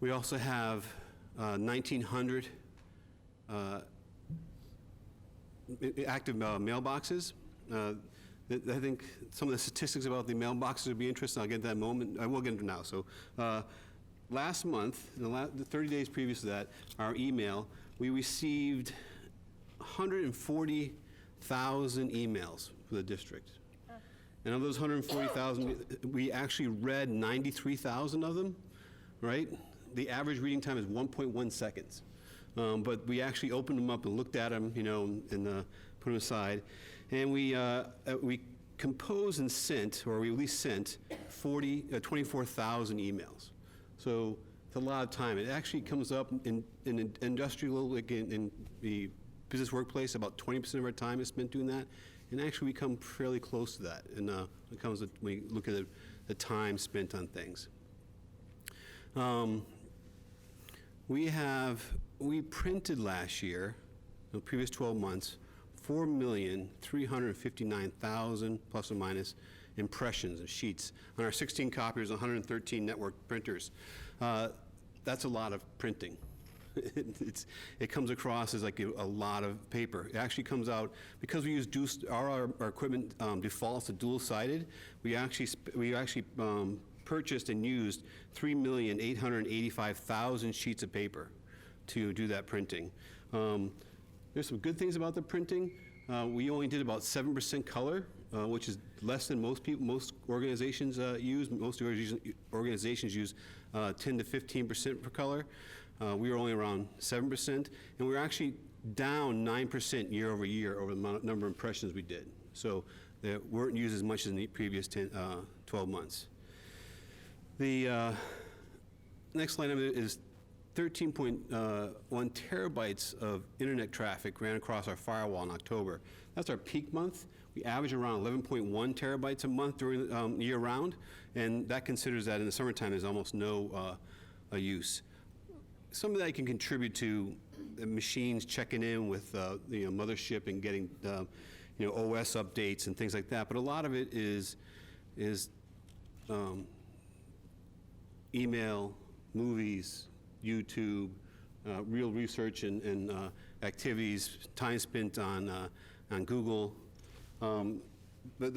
We also have 1,900 active mailboxes. I think some of the statistics about the mailboxes would be interesting. I'll get to that in a moment. I will get into it now. So last month, in the 30 days previous to that, our email, we received 140,000 emails for the district. And of those 140,000, we actually read 93,000 of them, right? The average reading time is 1.1 seconds. But we actually opened them up and looked at them, and put them aside. And we composed and sent, or we at least sent, 24,000 emails. So it's a lot of time. It actually comes up in industrial, like in the business workplace, about 20% of our time is spent doing that. And actually, we come fairly close to that. And when we look at the time spent on things. We printed last year, the previous 12 months, 4,359,000 plus or minus impressions of sheets on our 16 copiers, 113 network printers. That's a lot of printing. It comes across as like a lot of paper. It actually comes out, because we use our equipment defaults to dual-sided, we actually purchased and used 3,885,000 sheets of paper to do that printing. There's some good things about the printing. We only did about 7% color, which is less than most organizations use. Most organizations use 10 to 15% for color. We were only around 7%, and we were actually down 9% year over year over the number of impressions we did. So they weren't used as much as in the previous 12 months. The next line item is 13.1 terabytes of internet traffic ran across our firewall in October. That's our peak month. We average around 11.1 terabytes a month during year-round, and that considers that in the summertime there's almost no use. Some of that can contribute to the machines checking in with the mothership and getting OS updates and things like that. But a lot of it is email, movies, YouTube, real research and activities, time spent on Google. But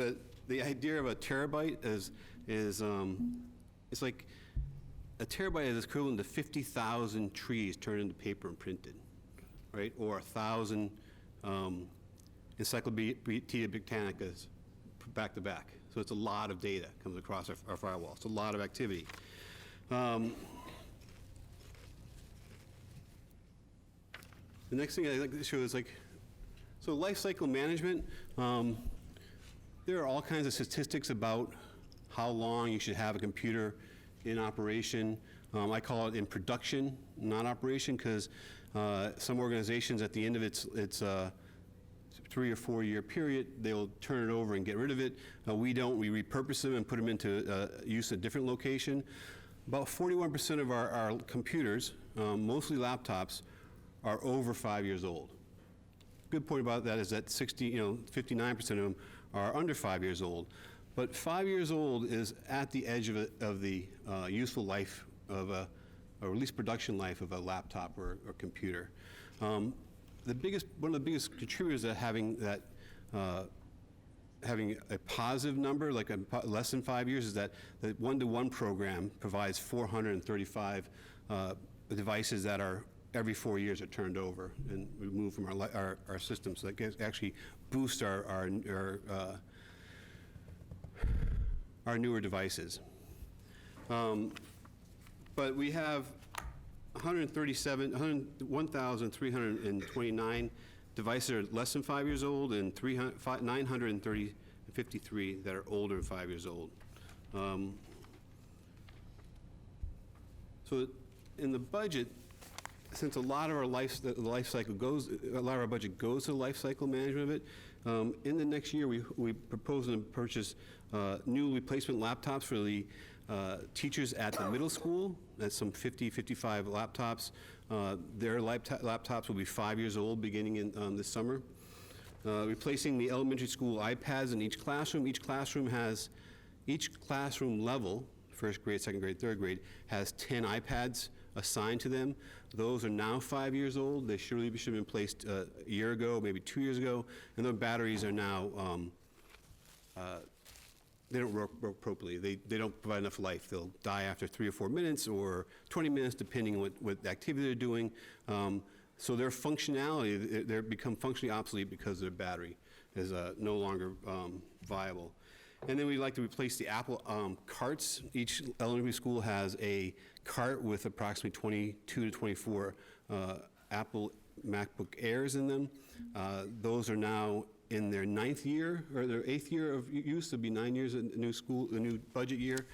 the idea of a terabyte is is, it's like a terabyte is equivalent to 50,000 trees turned into paper and printed, right? Or 1,000 Encyclopedia Britannicas back to back. So it's a lot of data comes across our firewall. It's a lot of activity. The next thing I'd like to show is so life cycle management. There are all kinds of statistics about how long you should have a computer in operation. I call it in production, not operation, because some organizations at the end of its 3 or 4 year period, they'll turn it over and get rid of it. We don't. We repurpose them and put them into use at a different location. About 41% of our computers, mostly laptops, are over 5 years old. Good point about that is that 59% of them are under 5 years old. But 5 years old is at the edge of the useful life of or at least production life of a laptop or computer. One of the biggest contributors to having that having a positive number, like less than 5 years, is that the one-to-one program provides 435 devices that are every 4 years are turned over and removed from our system. So that actually boosts our newer devices. But we have 1,329 devices that are less than 5 years old, and 953 that are older than 5 years old. So in the budget, since a lot of our budget goes to the life cycle management of it, in the next year we propose to purchase new replacement laptops for the teachers at the middle school. That's some 55 laptops. Their laptops will be 5 years old beginning in this summer. Replacing the elementary school iPads in each classroom. Each classroom level, first grade, second grade, third grade, has 10 iPads assigned to them. Those are now 5 years old. They should have been placed a year ago, maybe 2 years ago, and their batteries are now, they don't work appropriately. They don't provide enough life. They'll die after 3 or 4 minutes or 20 minutes, depending on what activity they're doing. So their functionality, they become functionally obsolete because their battery is no longer viable. And then we'd like to replace the Apple carts. Each elementary school has a cart with approximately 22 to 24 Apple MacBook Airs in them. Those are now in their 9th year or their 8th year of use. It'll be 9 years in the new budget year.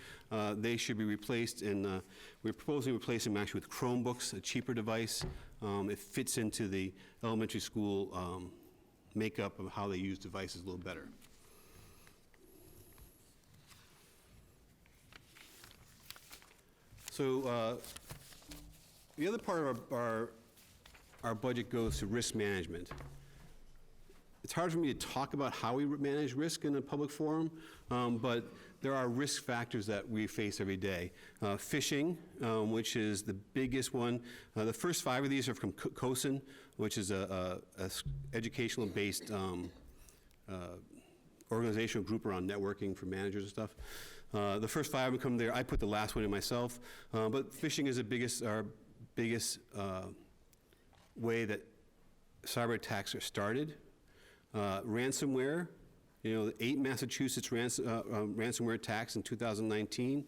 They should be replaced, and we're proposing to replace them actually with Chromebooks, a cheaper device. It fits into the elementary school makeup of how they use devices a little better. So the other part of our budget goes to risk management. It's hard for me to talk about how we manage risk in a public forum, but there are risk factors that we face every day. Phishing, which is the biggest one. The first 5 of these are from COSIN, which is a educational-based organizational group around networking for managers and stuff. The first 5 would come there. I put the last one in myself. But phishing is our biggest way that cyber attacks are started. Ransomware, the 8 Massachusetts ransomware attacks in 2019.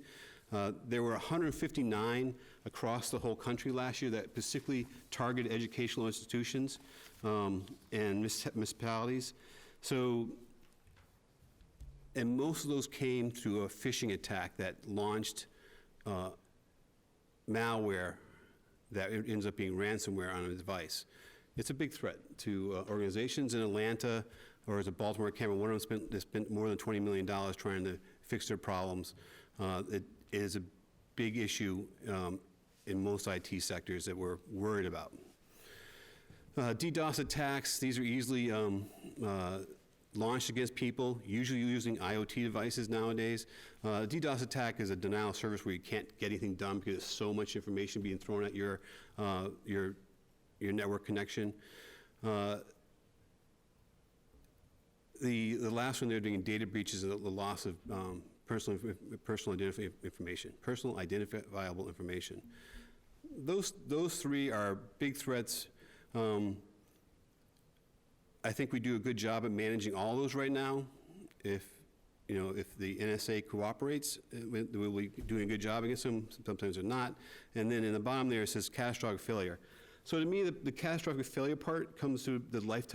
There were 159 across the whole country last year that specifically targeted educational institutions and municipalities. So, and most of those came through a phishing attack that launched malware that ends up being ransomware on a device. It's a big threat to organizations in Atlanta, or as a Baltimore Cameron, one of them spent more than $20 million trying to fix their problems. It is a big issue in most IT sectors that we're worried about. DDoS attacks, these are easily launched against people, usually using IoT devices nowadays. DDoS attack is a denial of service where you can't get anything done because there's so much information being thrown at your network connection. The last one they're doing data breaches, the loss of personal identifiable information. Those three are big threats. I think we do a good job at managing all those right now. If the NSA cooperates, we'll be doing a good job against them. Sometimes they're not. And then in the bottom there, it says catastrophic failure. So to me, the catastrophic failure part comes to the life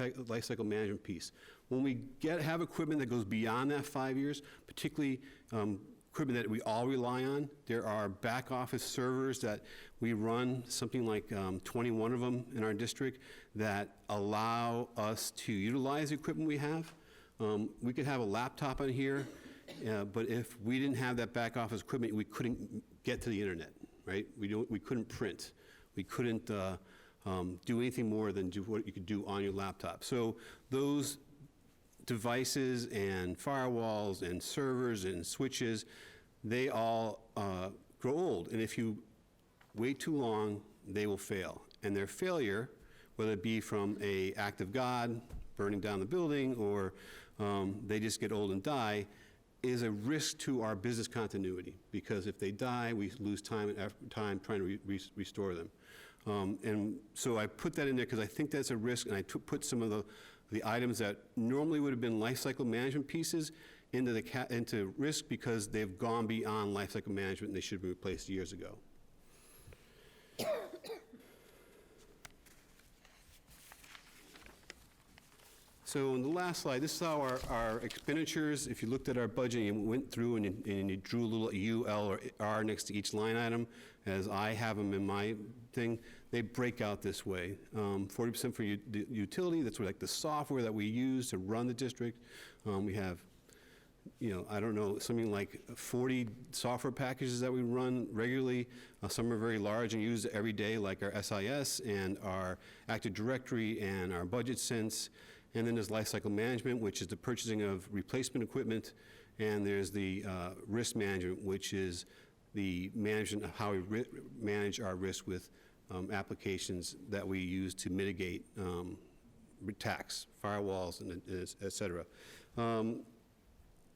cycle management piece. When we have equipment that goes beyond that 5 years, particularly equipment that we all rely on, there are back office servers that we run, something like 21 of them in our district, that allow us to utilize the equipment we have. We could have a laptop on here, but if we didn't have that back office equipment, we couldn't get to the internet, right? We couldn't print. We couldn't do anything more than do what you could do on your laptop. So those devices and firewalls and servers and switches, they all grow old. And if you wait too long, they will fail. And their failure, whether it be from an act of God, burning down the building, or they just get old and die, is a risk to our business continuity. Because if they die, we lose time trying to restore them. And so I put that in there because I think that's a risk, and I put some of the items that normally would have been life cycle management pieces into risk because they've gone beyond life cycle management and they should have been replaced years ago. So on the last slide, this is how our expenditures, if you looked at our budget and you went through and you drew a little U, L, or R next to each line item, as I have them in my thing, they break out this way. 40% for the utility, that's like the software that we use to run the district. We have, I don't know, something like 40 software packages that we run regularly. Some are very large and used every day, like our SIS and our Active Directory and our Budget Sense. And then there's lifecycle management, which is the purchasing of replacement equipment. And there's the risk management, which is the management of how we manage our risk with applications that we use to mitigate attacks, firewalls, and et cetera.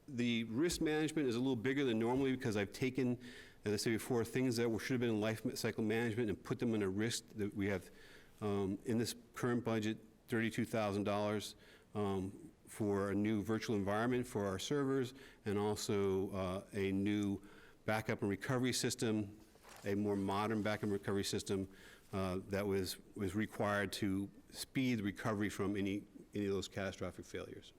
The risk management is a little bigger than normally because I've taken, as I said before, things that should have been in life cycle management and put them in a risk that we have in this current budget, $32,000 for a new virtual environment for our servers, and also a new backup and recovery system, a more modern backup and recovery system that was required to speed the recovery from any of those catastrophic failures.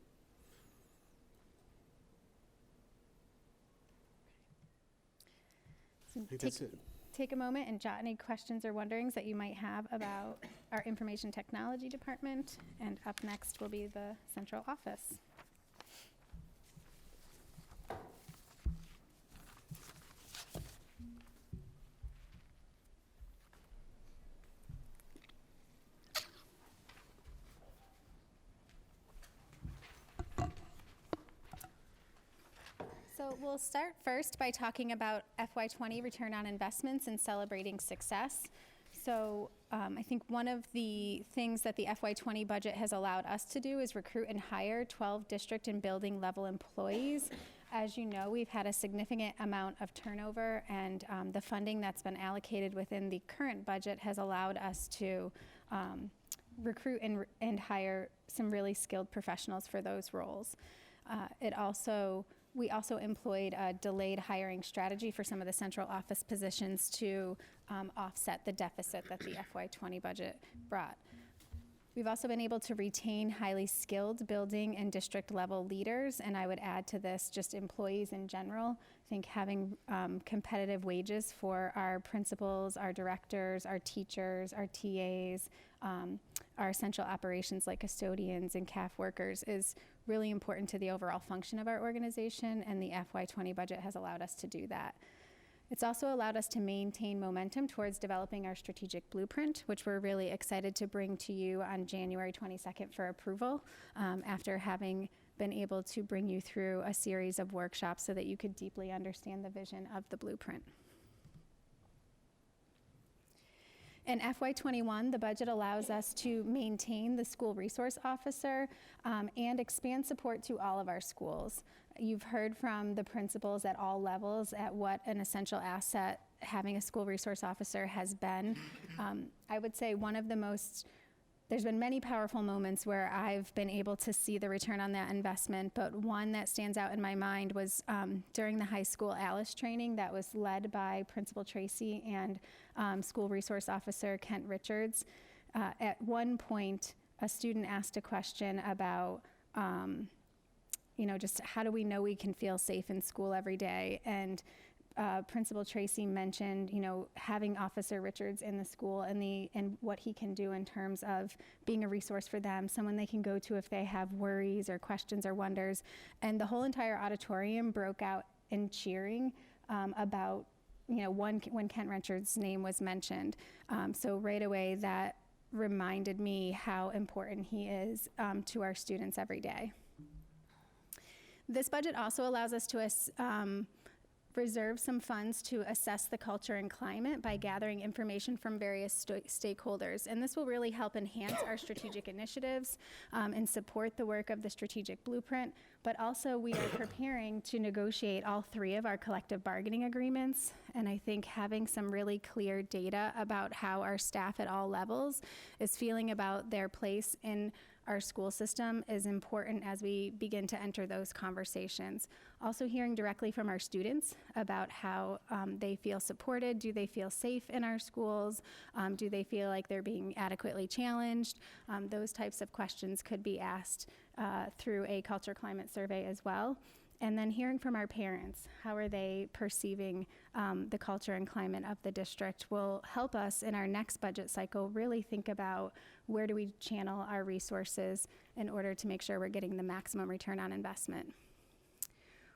So I think that's it. take a moment and jot any questions or wonderings that you might have about our information technology department. And up next will be the central office. So we'll start first by talking about FY20 return on investments and celebrating success. So I think one of the things that the FY20 budget has allowed us to do is recruit and hire 12 district and building level employees. As you know, we've had a significant amount of turnover, and the funding that's been allocated within the current budget has allowed us to recruit and hire some really skilled professionals for those roles. We also employed a delayed hiring strategy for some of the central office positions to offset the deficit that the FY20 budget brought. We've also been able to retain highly skilled building and district level leaders, and I would add to this just employees in general. I think having competitive wages for our principals, our directors, our teachers, our TAs, our essential operations like custodians and CAF workers is really important to the overall function of our organization, and the FY20 budget has allowed us to do that. It's also allowed us to maintain momentum towards developing our strategic blueprint, which we're really excited to bring to you on January 22nd for approval, after having been able to bring you through a series of workshops so that you could deeply understand the vision of the blueprint. In FY21, the budget allows us to maintain the school resource officer and expand support to all of our schools. You've heard from the principals at all levels at what an essential asset having a school resource officer has been. I would say there's been many powerful moments where I've been able to see the return on that investment, but one that stands out in my mind was during the high school ALICE training that was led by Principal Tracy and School Resource Officer Kent Richards. At one point, a student asked a question about, just how do we know we can feel safe in school every day? And Principal Tracy mentioned, having Officer Richards in the school and what he can do in terms of being a resource for them, someone they can go to if they have worries or questions or wonders. And the whole entire auditorium broke out in cheering about, when Kent Richards' name was mentioned. So right away, that reminded me how important he is to our students every day. This budget also allows us to reserve some funds to assess the culture and climate by gathering information from various stakeholders. And this will really help enhance our strategic initiatives and support the work of the strategic blueprint. But also we are preparing to negotiate all 3 of our collective bargaining agreements. And I think having some really clear data about how our staff at all levels is feeling about their place in our school system is important as we begin to enter those conversations. Also hearing directly from our students about how they feel supported. Do they feel safe in our schools? Do they feel like they're being adequately challenged? Those types of questions could be asked through a culture climate survey as well. And then hearing from our parents, how are they perceiving the culture and climate of the district will help us in our next budget cycle really think about where do we channel our resources in order to make sure we're getting the maximum return on investment.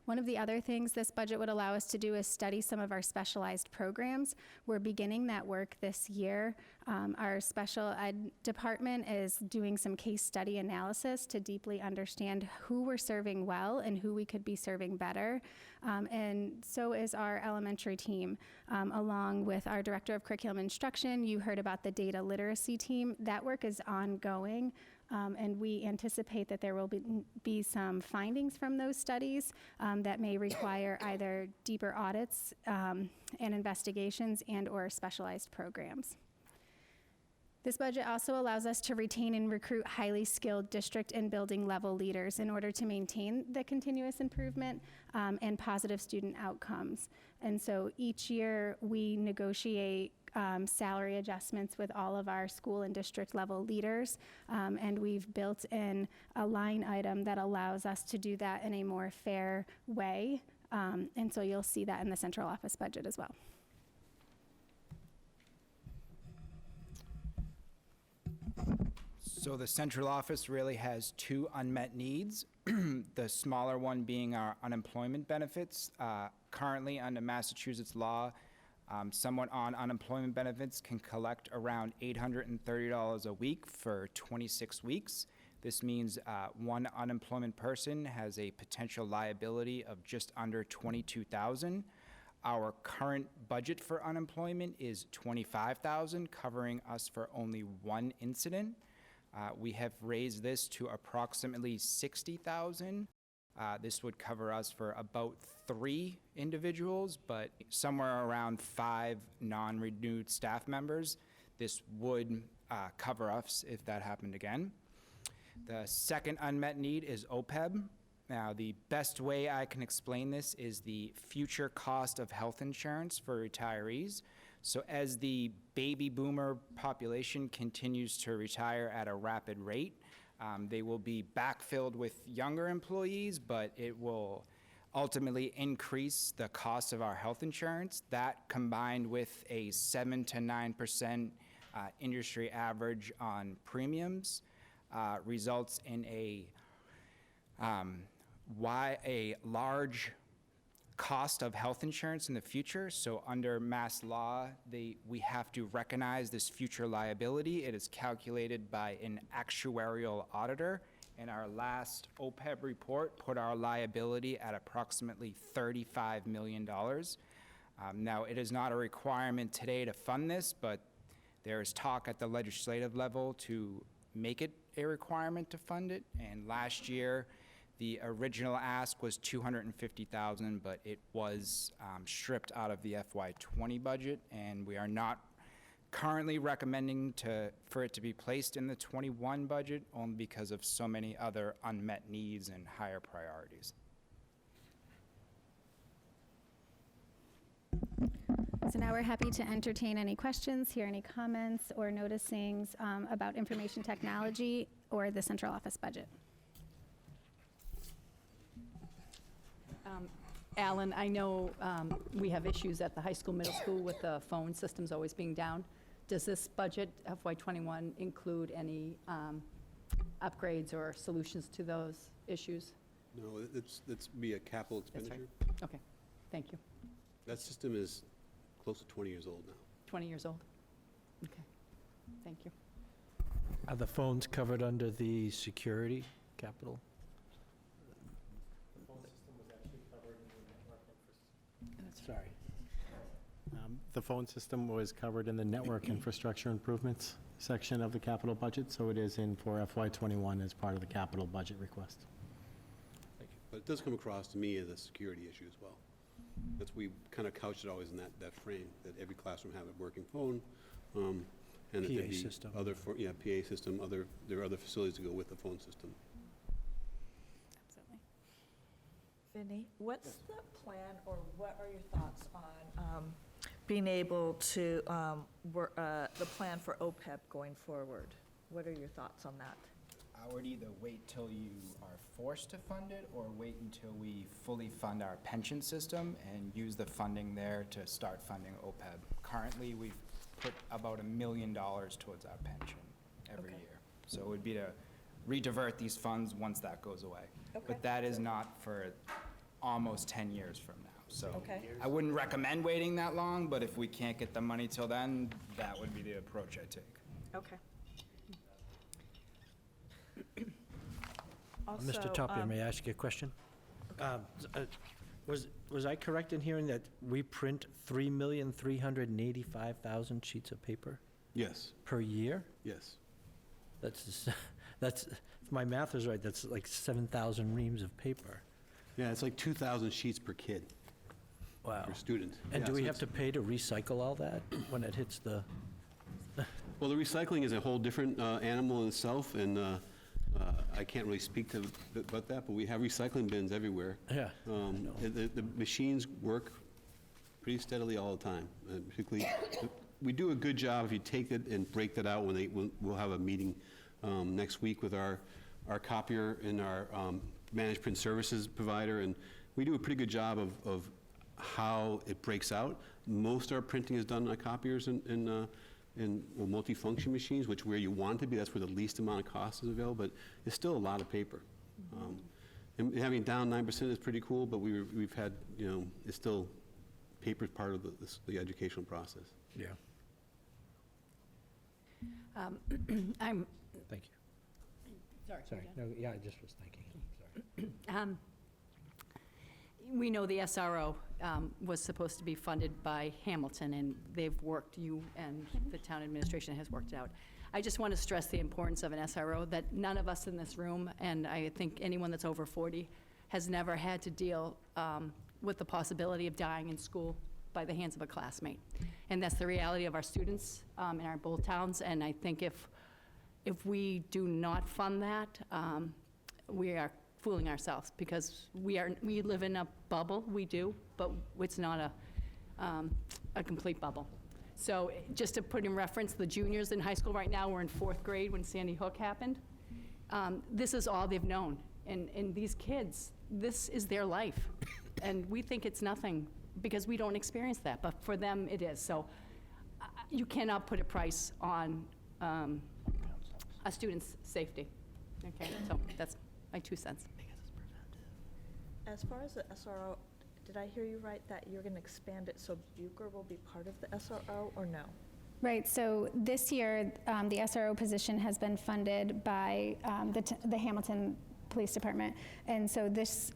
One of the other things this budget would allow us to do is study some of our specialized programs. We're beginning that work this year. Our special ed department is doing some case study analysis to deeply understand who we're serving well and who we could be serving better. And so is our elementary team, along with our Director of Curriculum Instruction. You heard about the data literacy team. That work is ongoing. And we anticipate that there will be some findings from those studies that may require either deeper audits and investigations and/or specialized programs. This budget also allows us to retain and recruit highly skilled district and building level leaders in order to maintain the continuous improvement and positive student outcomes. And so each year we negotiate salary adjustments with all of our school and district level leaders, and we've built in a line item that allows us to do that in a more fair way, and so you'll see that in the central office budget as well. So the central office really has 2 unmet needs. The smaller one being our unemployment benefits. Currently under Massachusetts law, someone on unemployment benefits can collect around $830 a week for 26 weeks. This means one unemployment person has a potential liability of just under $22,000. Our current budget for unemployment is $25,000, covering us for only 1 incident. We have raised this to approximately $60,000. This would cover us for about 3 individuals, but somewhere around 5 non-renewed staff members. This would cover us if that happened again. The second unmet need is OPEB. Now, the best way I can explain this is the future cost of health insurance for retirees. So as the baby boomer population continues to retire at a rapid rate, they will be backfilled with younger employees, but it will ultimately increase the cost of our health insurance. That, combined with a 7 to 9% industry average on premiums, results in a large cost of health insurance in the future. So under Mass law, we have to recognize this future liability. It is calculated by an actuarial auditor, and our last OPEB report put our liability at approximately $35 million. Now, it is not a requirement today to fund this, but There is talk at the legislative level to make it a requirement to fund it, and last year, the original ask was $250,000, but it was stripped out of the FY20 budget, and we are not currently recommending for it to be placed in the 21 budget, only because of so many other unmet needs and higher priorities. So now we're happy to entertain any questions, hear any comments or noticings about information technology or the central office budget. Alan, I know we have issues at the high school, middle school with the phone systems always being down. Does this budget, FY21, include any upgrades or solutions to those issues? No, it's be a capital That's right. expenditure. Okay, thank you. That system is close to 20 years old now. 20 years old? Okay, thank you. Are the phones covered under the security capital? The phone system was actually covered in the network Sorry. The phone system was covered in the network infrastructure improvements section of the capital budget, so it is in for FY21 as part of the capital budget request. But it does come across to me as a security issue as well. That's, we kind of couched it always in that frame, that every classroom have a working phone, and that there'd PA be system. other, PA system, there are other facilities to go with the phone system. Absolutely. Vinny, what's the plan, or what are your thoughts on being able to work, the plan for OPEB going forward? What are your thoughts on that? I would either wait till you are forced to fund it, or wait until we fully fund our pension system and use the funding there to start funding OPEB. Currently, we've put about $1 million towards our pension every Okay. year. So it would be to redivert these funds once that goes away. Okay. But that is not for almost 10 years from now. So Okay. I wouldn't recommend waiting that long, but if we can't get the money till then, that would be the approach I take. Okay. Mr. Tapia, may I ask you a question? Was I correct in hearing that we print 3,385,000 sheets of paper Yes, per year? yes. That's, if my math is right, that's like 7,000 reams of paper. Yeah, it's like 2,000 sheets per kid, Wow. per student. And Yeah, do we so have to pay to recycle all that when it hits the, Well, the recycling is a whole different animal in itself, and I can't really speak to about that, but we have recycling bins everywhere. yeah? The machines work pretty steadily all the time. Particularly, we do a good job if you take it and break that out when we'll have a meeting next week with our copier and our managed print services provider, and we do a pretty good job of how it breaks out. Most of our printing is done on copiers and multifunction machines, which where you want it to be, that's where the least amount of cost is available, but it's still a lot of paper. And having it down 9% is pretty cool, but we've had, it's still, paper's part of the educational process. Yeah. I'm, Thank you. sorry. Sorry. No, yeah, I just was thinking. Sorry. We know the SRO was supposed to be funded by Hamilton, and they've worked, you and the town administration has worked out. I just want to stress the importance of an SRO, that none of us in this room, and I think anyone that's over 40, has never had to deal with the possibility of dying in school by the hands of a classmate. And that's the reality of our students in our both towns, and I think if we do not fund that, we are fooling ourselves, because we live in a bubble, we do, but it's not a complete bubble. So just to put in reference, the juniors in high school right now were in 4th grade when Sandy Hook happened. This is all they've known. And these kids, this is their life. And we think it's nothing because we don't experience that, but for them it is. So you cannot put a price on a student's safety. Okay, so that's my 2 cents. As far as the SRO, did I hear you right that you're going to expand it so Bucher will be part of the SRO, or no? Right, so this year, the SRO position has been funded by the Hamilton Police Department. And so this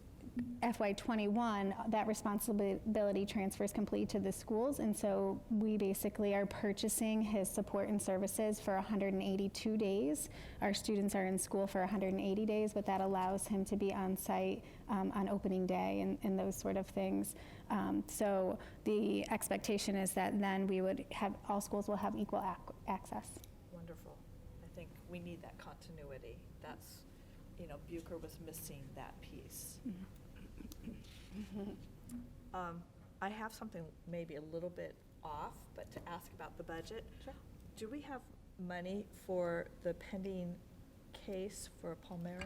FY '21, that responsibility transfers completely to the schools, and so we basically are purchasing his support and services for 182 days. Our students are in school for 180 days, but that allows him to be on site on opening day and those sort of things. So the expectation is that then we would have, all schools will have equal access. Wonderful. I think we need that continuity. That's, Bucher was missing that piece. I have something maybe a little bit off, but to ask about the budget. Sure. Do we have money for the pending case for Palmieri?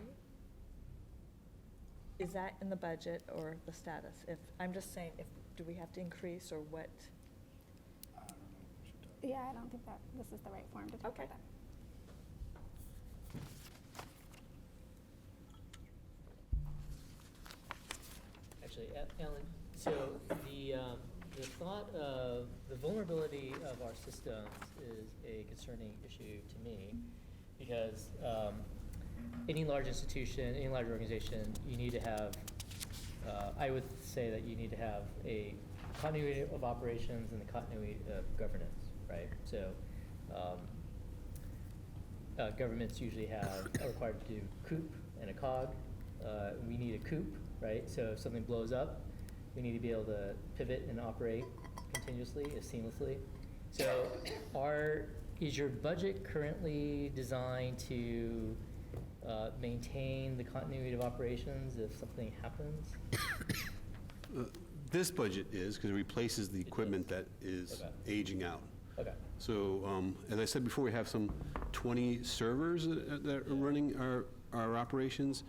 Is that in the budget or the status? I'm just saying, do we have to increase or what? Yeah, I don't think that this is the right form to talk Okay. about that. Actually, Ellen, so the thought of the vulnerability of our systems is a concerning issue to me, because any large institution, any large organization, you need to have, I would say that you need to have a continuity of operations and the continuity of governance, right? So governments usually are required to do COOP and a COG. We need a COOP, right? So if something blows up, we need to be able to pivot and operate continuously, seamlessly. So is your budget currently designed to maintain the continuity of operations if something happens? This budget is, because it replaces the equipment that is Okay. aging out. Okay. So, as I said before, we have some 20 servers that are running our operations.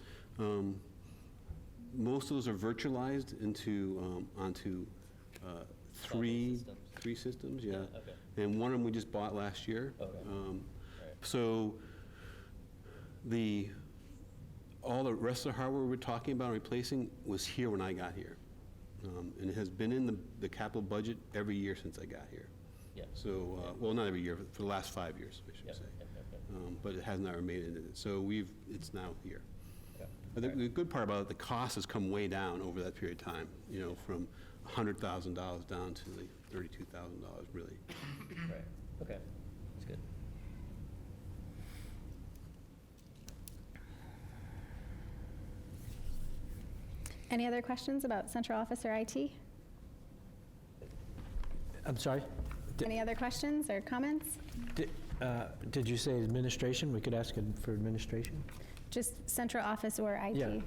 Most of those are virtualized onto three systems, yeah. Okay. And one of them we just bought last year. Okay. Right. So all the rest of the hardware we're talking about replacing was here when I got here. And it has been in the capital budget every year since I got here. Yeah. So, well, not every year, for the last 5 years, I should Yep, say. yep, yep, yep. But it has not remained in it. So it's now here. Okay. I think the good part about it, the cost has come way down over that period of time, from $100,000 down to like $32,000, really. Right, okay, that's good. Any other questions about central office or IT? I'm sorry? Any other questions or comments? Did you say administration? We could ask it for administration? Just central office or IT? Yeah.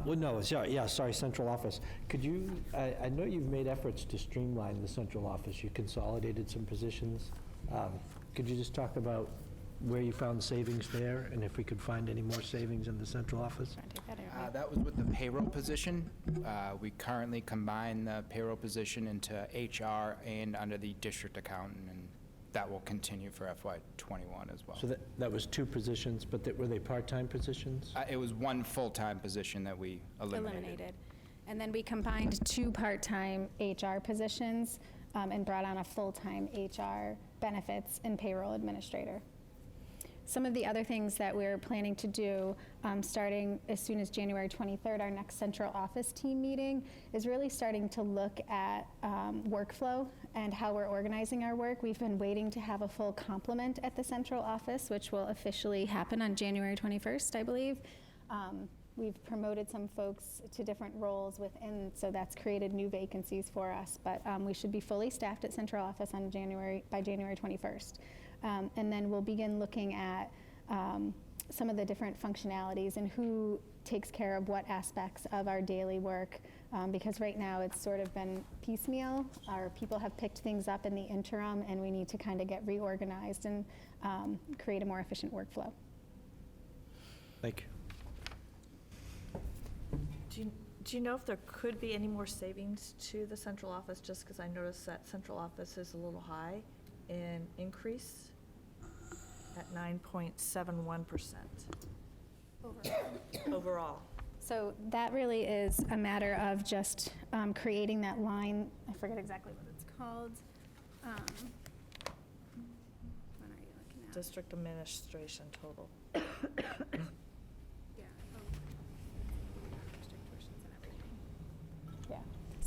Well, no, sorry, central office. Could you, I know you've made efforts to streamline the central office. You consolidated some positions. Could you just talk about where you found savings there, and if we could find any more savings in the central office? Trying to take that out. That was with the payroll position. We currently combine the payroll position into HR and under the district accountant, and that will continue for FY '21 as well. So that was two positions, but were they part-time positions? It was one full-time position that we eliminated. And then we combined 2 part-time HR positions and brought on a full-time HR benefits and payroll administrator. Some of the other things that we're planning to do, starting as soon as January 23rd, our next central office team meeting, is really starting to look at workflow and how we're organizing our work. We've been waiting to have a full complement at the central office, which will officially happen on January 21st, I believe. We've promoted some folks to different roles within, so that's created new vacancies for us. But we should be fully staffed at central office on by January 21st. And then we'll begin looking at some of the different functionalities and who takes care of what aspects of our daily work, because right now it's sort of been piecemeal. Our people have picked things up in the interim, and we need to kind of get reorganized and create a more efficient workflow. Thank you. Do you know if there could be any more savings to the central office, just because I noticed that central office is a little high in increase at 9.71% overall? So that really is a matter of just creating that line. I forget exactly what it's called. What are you looking at? District administration total. Yeah. District tuitions and everything.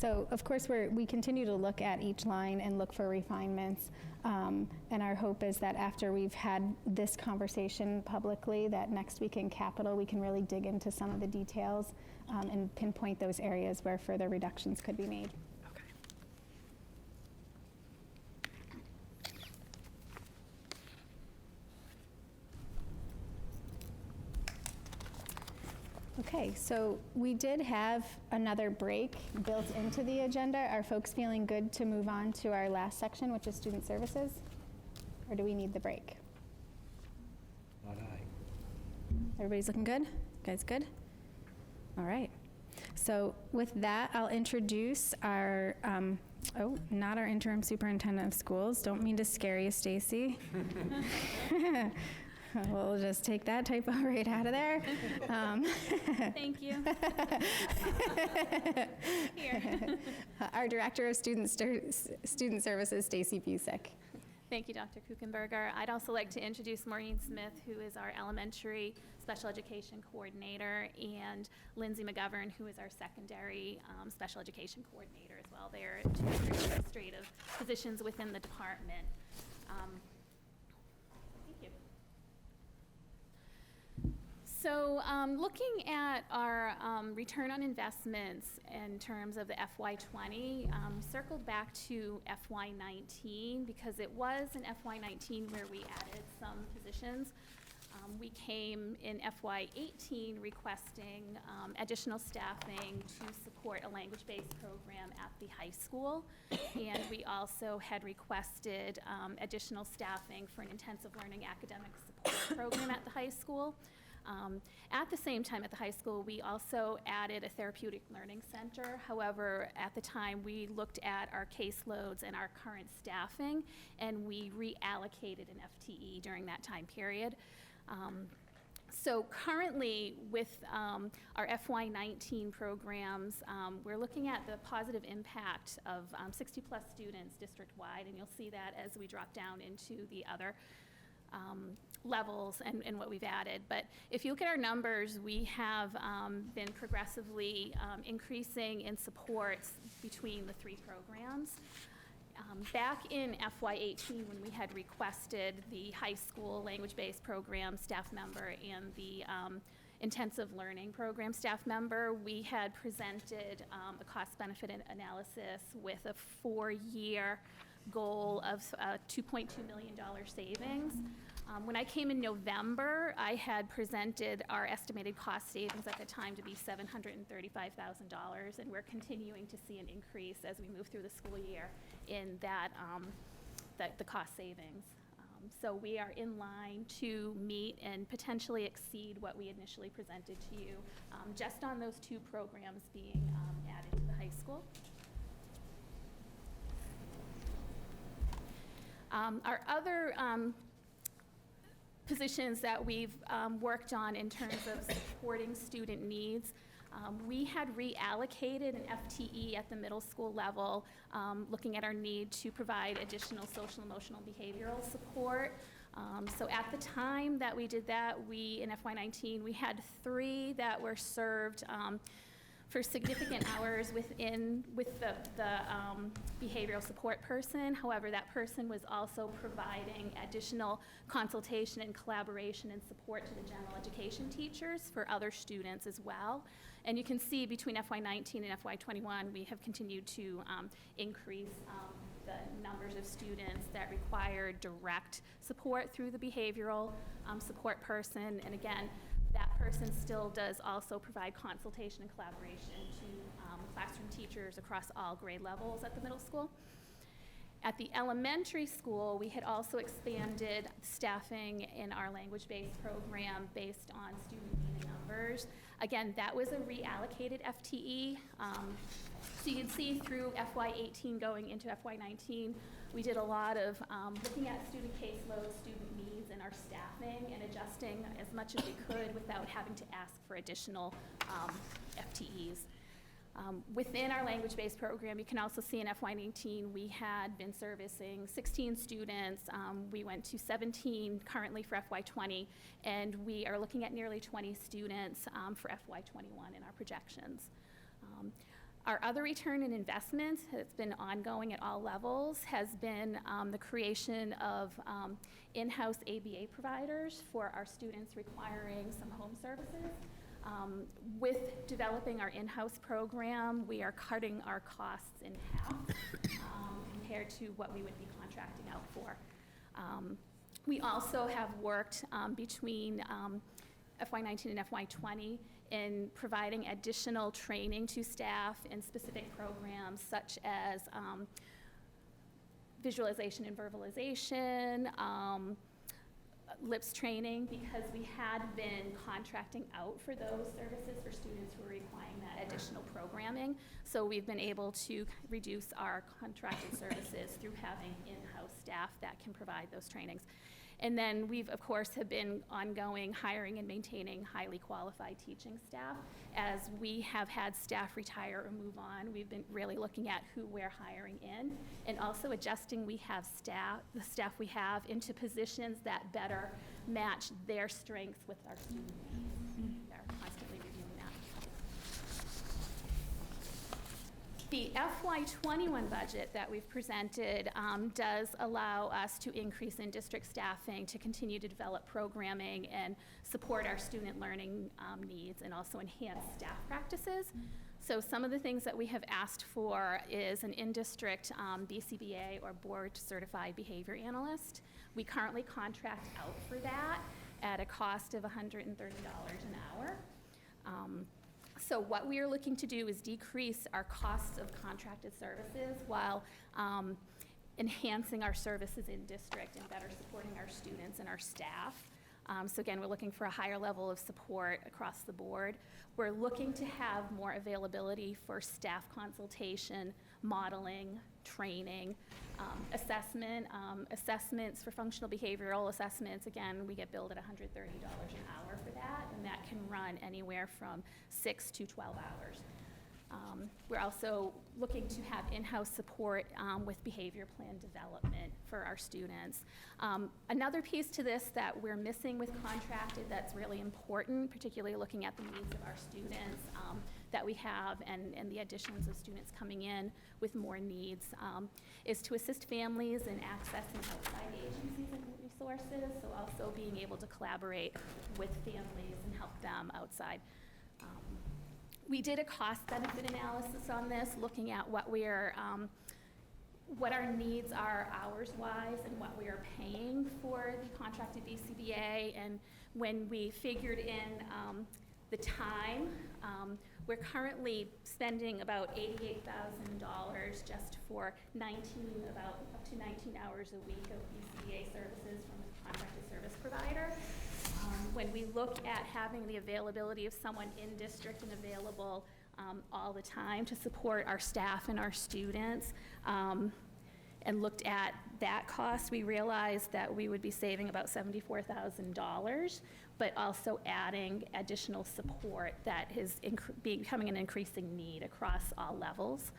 So of course, we continue to look at each line and look for refinements. And our hope is that after we've had this conversation publicly, that next week in Capital, we can really dig into some of the details and pinpoint those areas where further reductions could be made. Okay, so we did have another break built into the agenda. Are folks feeling good to move on to our last section, which is student services? Or do we need the break? Not I. Everybody's looking good? You guys good? All right. So with that, I'll introduce our, not our interim superintendent of schools. Don't mean to scare you, Stacy. We'll just take that typo right out of there. Thank you. Here. Our Director of Student Services, Stacy Busick. Thank you, Dr. Kuchenberger. I'd also like to introduce Maureen Smith, who is our elementary special education coordinator, and Lindsay McGovern, who is our secondary special education coordinator as well. They are two administrative positions within the department. Thank you. So looking at our return on investments in terms of the FY20, circled back to FY19 because it was in FY19 where we added some positions. We came in FY18 requesting additional staffing to support a language-based program at the high school. And we also had requested additional staffing for an intensive learning academic support program at the high school. At the same time at the high school, we also added a therapeutic learning center. However, at the time, we looked at our caseloads and our current staffing, and we reallocated an FTE during that time period. So currently, with our FY19 programs, we're looking at the positive impact of 60-plus students district-wide, and you'll see that as we drop down into the other levels and what we've added. But if you look at our numbers, we have been progressively increasing in supports between the three programs. Back in FY18, when we had requested the high school language-based program staff member and the intensive learning program staff member, we had presented a cost-benefit analysis with a 4-year goal of $2.2 million savings. When I came in November, I had presented our estimated cost savings at the time to be $735,000, and we're continuing to see an increase as we move through the school year in that, the cost savings. So we are in line to meet and potentially exceed what we initially presented to you, just on those two programs being added to the high school. Our other positions that we've worked on in terms of supporting student needs, we had reallocated an FTE at the middle school level, looking at our need to provide additional social, emotional, behavioral support. So at the time that we did that, in FY19, we had 3 that were served for significant hours with the behavioral support person. However, that person was also providing additional consultation and collaboration and support to the general education teachers for other students as well. And you can see between FY19 and FY21, we have continued to increase the numbers of students that require direct support through the behavioral support person. And again, that person still does also provide consultation and collaboration to classroom teachers across all grade levels at the middle school. At the elementary school, we had also expanded staffing in our language-based program based on student need numbers. Again, that was a reallocated FTE. So you can see through FY18 going into FY19, we did a lot of looking at student caseloads, student needs, and our staffing, and adjusting as much as we could without having to ask for additional FTEs. Within our language-based program, you can also see in FY19, we had been servicing 16 students. We went to 17 currently for FY20, and we are looking at nearly 20 students for FY21 in our projections. Our other return in investment that's been ongoing at all levels has been the creation of in-house ABA providers for our students requiring some home services. With developing our in-house program, we are cutting our costs in half compared to what we would be contracting out for. We also have worked between FY19 and FY20 in providing additional training to staff in specific programs such as visualization and verbalization, LIPS training, because we had been contracting out for those services for students who were requiring that additional programming. So we've been able to reduce our contracted services through having in-house staff that can provide those trainings. And then we've, of course, have been ongoing hiring and maintaining highly qualified teaching staff. As we have had staff retire or move on, we've been really looking at who we're hiring in and also adjusting the staff we have into positions that better match their strengths with our student needs. They're constantly reviewing that. The FY21 budget that we've presented does allow us to increase in district staffing to continue to develop programming and support our student learning needs and also enhance staff practices. So some of the things that we have asked for is an in-district BCBA or board certified behavior analyst. We currently contract out for that at a cost of $130 an hour. So what we are looking to do is decrease our costs of contracted services while enhancing our services in district and better supporting our students and our staff. So again, we're looking for a higher level of support across the board. We're looking to have more availability for staff consultation, modeling, training, assessment. Assessments for functional behavioral assessments, again, we get billed at $130 an hour for that, and that can run anywhere from 6 to 12 hours. We're also looking to have in-house support with behavior plan development for our students. Another piece to this that we're missing with contracted that's really important, particularly looking at the needs of our students that we have and the additions of students coming in with more needs, is to assist families in accessing outside agencies and resources, so also being able to collaborate with families and help them outside. We did a cost-benefit analysis on this, looking at what our needs are hours-wise and what we are paying for the contracted BCBA. And when we figured in the time, we're currently spending about $88,000 just for up to 19 hours a week of BCBA services from a contracted service provider. When we look at having the availability of someone in district and available all the time to support our staff and our students, and looked at that cost, we realized that we would be saving about $74,000, but also adding additional support that is becoming an increasing need across all levels.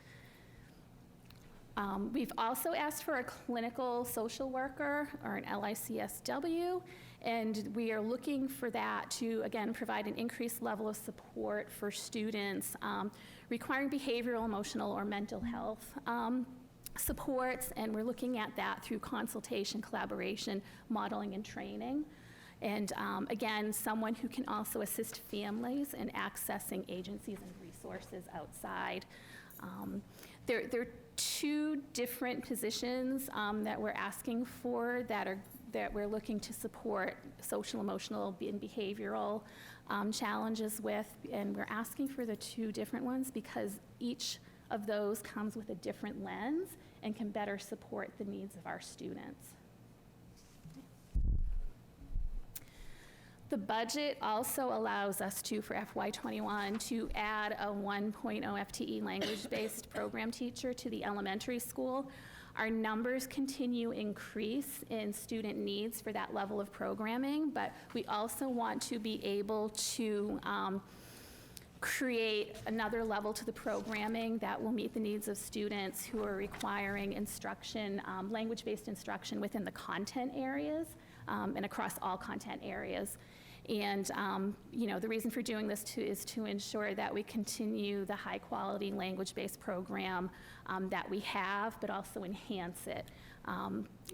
We've also asked for a clinical social worker, or an LICSW, and we are looking for that to, again, provide an increased level of support for students requiring behavioral, emotional, or mental health supports, and we're looking at that through consultation, collaboration, modeling, and training. And again, someone who can also assist families in accessing agencies and resources outside. There are two different positions that we're asking for that we're looking to support social, emotional, and behavioral challenges with, and we're asking for the two different ones because each of those comes with a different lens and can better support the needs of our students. The budget also allows us to, for FY21, to add a 1.0 FTE language-based program teacher to the elementary school. Our numbers continue to increase in student needs for that level of programming, but we also want to be able to create another level to the programming that will meet the needs of students who are requiring instruction, language-based instruction within the content areas and across all content areas. And, the reason for doing this is to ensure that we continue the high-quality language-based program that we have, but also enhance it.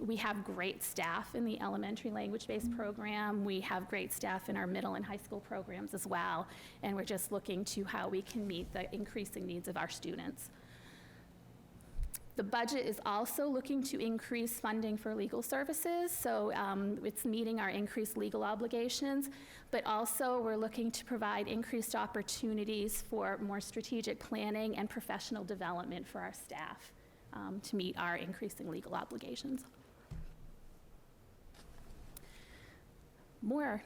We have great staff in the elementary language-based program. We have great staff in our middle and high school programs as well, and we're just looking to how we can meet the increasing needs of our students. The budget is also looking to increase funding for legal services, so it's meeting our increased legal obligations, but also we're looking to provide increased opportunities for more strategic planning and professional development for our staff to meet our increasing legal obligations. More.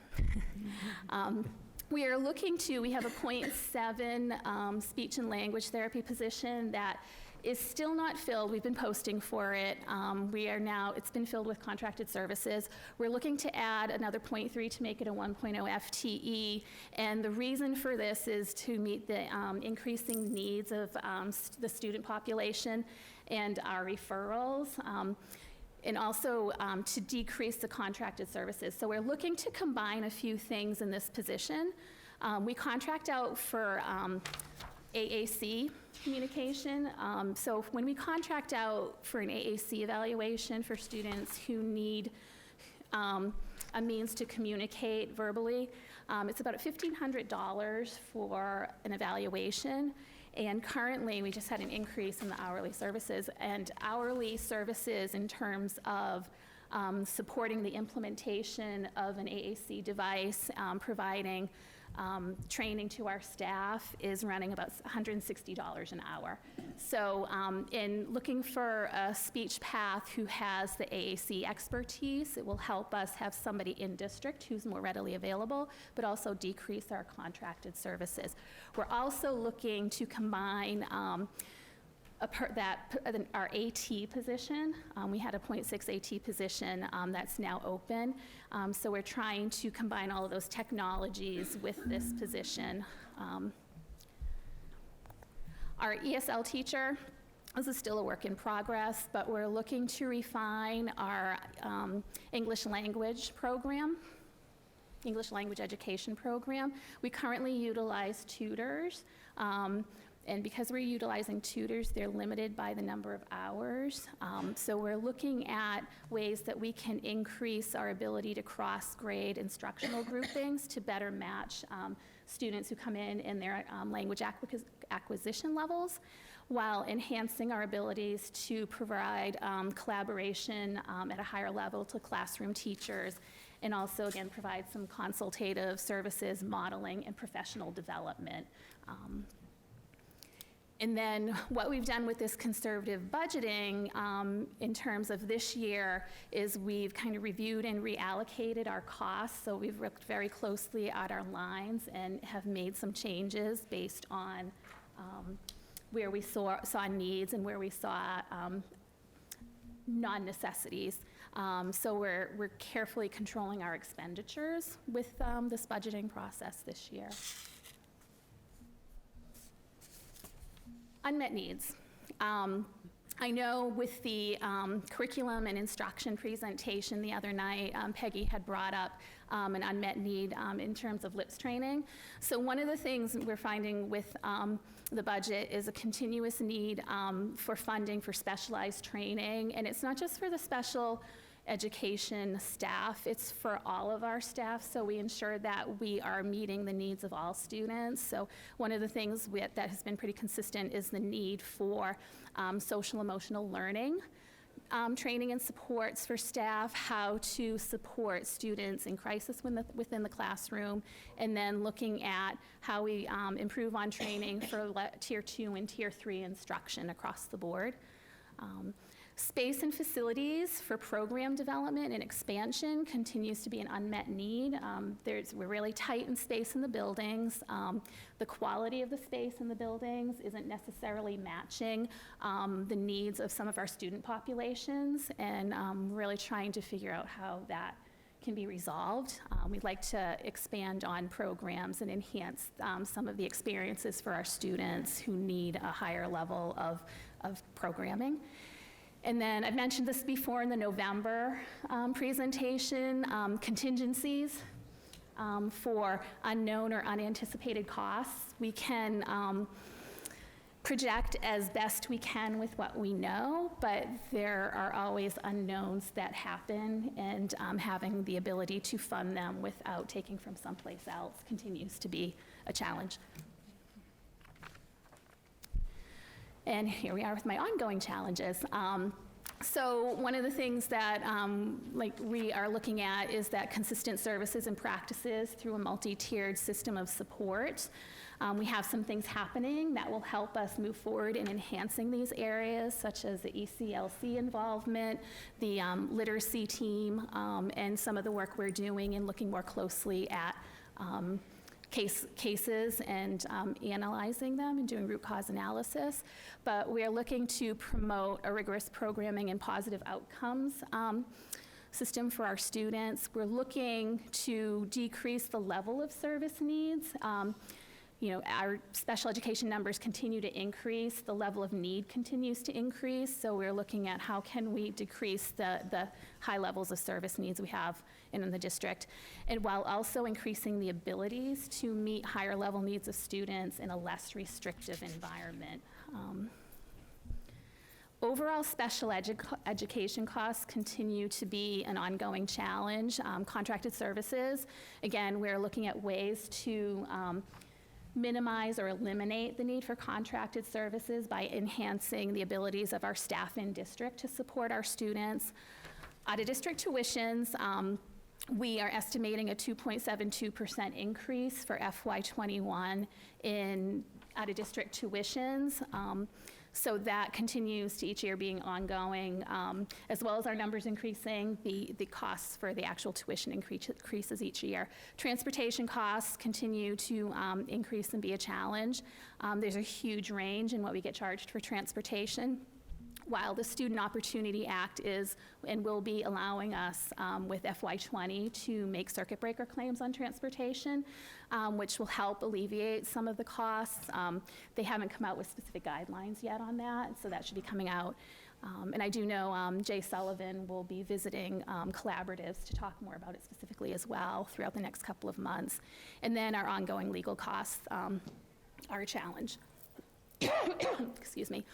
We have a .7 speech and language therapy position that is still not filled. We've been posting for it. It's been filled with contracted services. We're looking to add another .3 to make it a 1.0 FTE. And the reason for this is to meet the increasing needs of the student population and our referrals. And also to decrease the contracted services. So we're looking to combine a few things in this position. We contract out for AAC communication. So when we contract out for an AAC evaluation for students who need a means to communicate verbally, it's about $1,500 for an evaluation. And currently, we just had an increase in the hourly services. And hourly services in terms of supporting the implementation of an AAC device, providing training to our staff is running about $160 an hour. So in looking for a speech path who has the AAC expertise, it will help us have somebody in district who's more readily available, but also decrease our contracted services. We're also looking to combine our AT position. We had a .6 AT position that's now open. So we're trying to combine all of those technologies with this position. Our ESL teacher, this is still a work in progress, but we're looking to refine our English language program, English language education program. We currently utilize tutors. And because we're utilizing tutors, they're limited by the number of hours. So we're looking at ways that we can increase our ability to cross-grade instructional groupings to better match students who come in their language acquisition levels, while enhancing our abilities to provide collaboration at a higher level to classroom teachers, and also, again, provide some consultative services, modeling, and professional development. And then what we've done with this conservative budgeting in terms of this year is we've kind of reviewed and reallocated our costs. So we've looked very closely at our lines and have made some changes based on where we saw needs and where we saw non-necessities. So we're carefully controlling our expenditures with this budgeting process this year. Unmet needs. I know with the curriculum and instruction presentation the other night, Peggy had brought up an unmet need in terms of LIPS training. So one of the things we're finding with the budget is a continuous need for funding for specialized training. And it's not just for the special education staff, it's for all of our staff, so we ensure that we are meeting the needs of all students. So one of the things that has been pretty consistent is the need for social emotional learning training and supports for staff, how to support students in crisis within the classroom, and then looking at how we improve on training for Tier 2 and Tier 3 instruction across the board. Space and facilities for program development and expansion continues to be an unmet need. We're really tight in space in the buildings. The quality of the space in the buildings isn't necessarily matching the needs of some of our student populations, and really trying to figure out how that can be resolved. We'd like to expand on programs and enhance some of the experiences for our students who need a higher level of programming. And then I've mentioned this before in the November presentation, contingencies. for unknown or unanticipated costs. We can project as best we can with what we know, but there are always unknowns that happen, and having the ability to fund them without taking from someplace else continues to be a challenge. And here we are with my ongoing challenges. So one of the things that we are looking at is that consistent services and practices through a multi-tiered system of support. We have some things happening that will help us move forward in enhancing these areas, such as the ECLC involvement, the literacy team, and some of the work we're doing in looking more closely at cases and analyzing them and doing root cause analysis. But we are looking to promote a rigorous programming and positive outcomes system for our students. We're looking to decrease the level of service needs. Our special education numbers continue to increase, the level of need continues to increase, so we're looking at how can we decrease the high levels of service needs we have in the district, and while also increasing the abilities to meet higher level needs of students in a less restrictive environment. Overall special education costs continue to be an ongoing challenge. Contracted services, again, we're looking at ways to minimize or eliminate the need for contracted services by enhancing the abilities of our staff in district to support our students. Out-of-district tuitions, we are estimating a 2.72% increase for FY21 in out-of-district tuitions. So that continues to each year being ongoing, as well as our numbers increasing, the costs for the actual tuition increases each year. Transportation costs continue to increase and be a challenge. There's a huge range in what we get charged for transportation. While the Student Opportunity Act is and will be allowing us with FY20 to make circuit breaker claims on transportation, which will help alleviate some of the costs. They haven't come out with specific guidelines yet on that, so that should be coming out. And I do know Jay Sullivan will be visiting collaboratives to talk more about it specifically as well throughout the next couple of months. And then our ongoing legal costs are a challenge. Excuse me.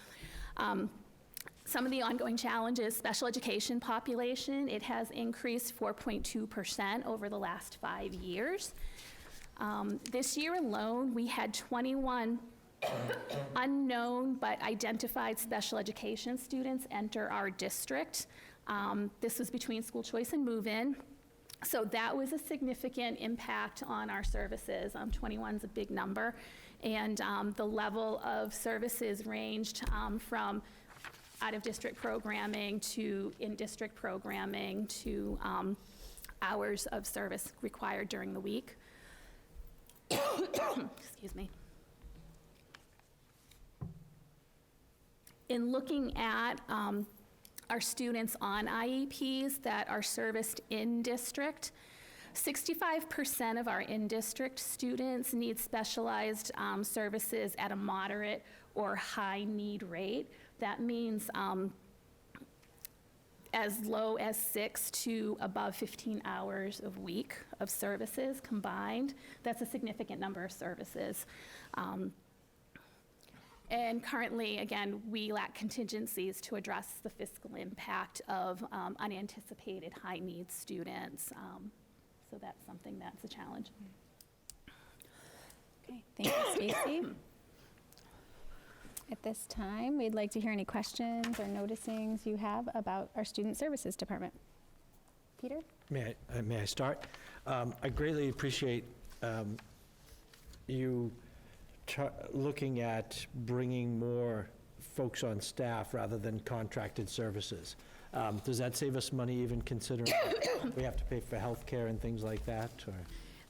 Some of the ongoing challenges, special education population, it has increased 4.2% over the last 5 years. This year alone, we had 21 unknown but identified special education students enter our district. This was between school choice and move-in. So that was a significant impact on our services. 21 is a big number. And the level of services ranged from out-of-district programming to in-district programming to hours of service required during the week. Excuse me. In looking at our students on IEPs that are serviced in-district, 65% of our in-district students need specialized services at a moderate or high need rate. That means as low as 6 to above 15 hours a week of services combined. That's a significant number of services. And currently, again, we lack contingencies to address the fiscal impact of unanticipated high-needs students. So that's something that's a challenge. Okay, thank you, Stacy. At this time, we'd like to hear any questions or noticings you have about our Student Services Department. Peter? May I start? I greatly appreciate you looking at bringing more folks on staff rather than contracted services. Does that save us money, even considering we have to pay for healthcare and things like that? Or?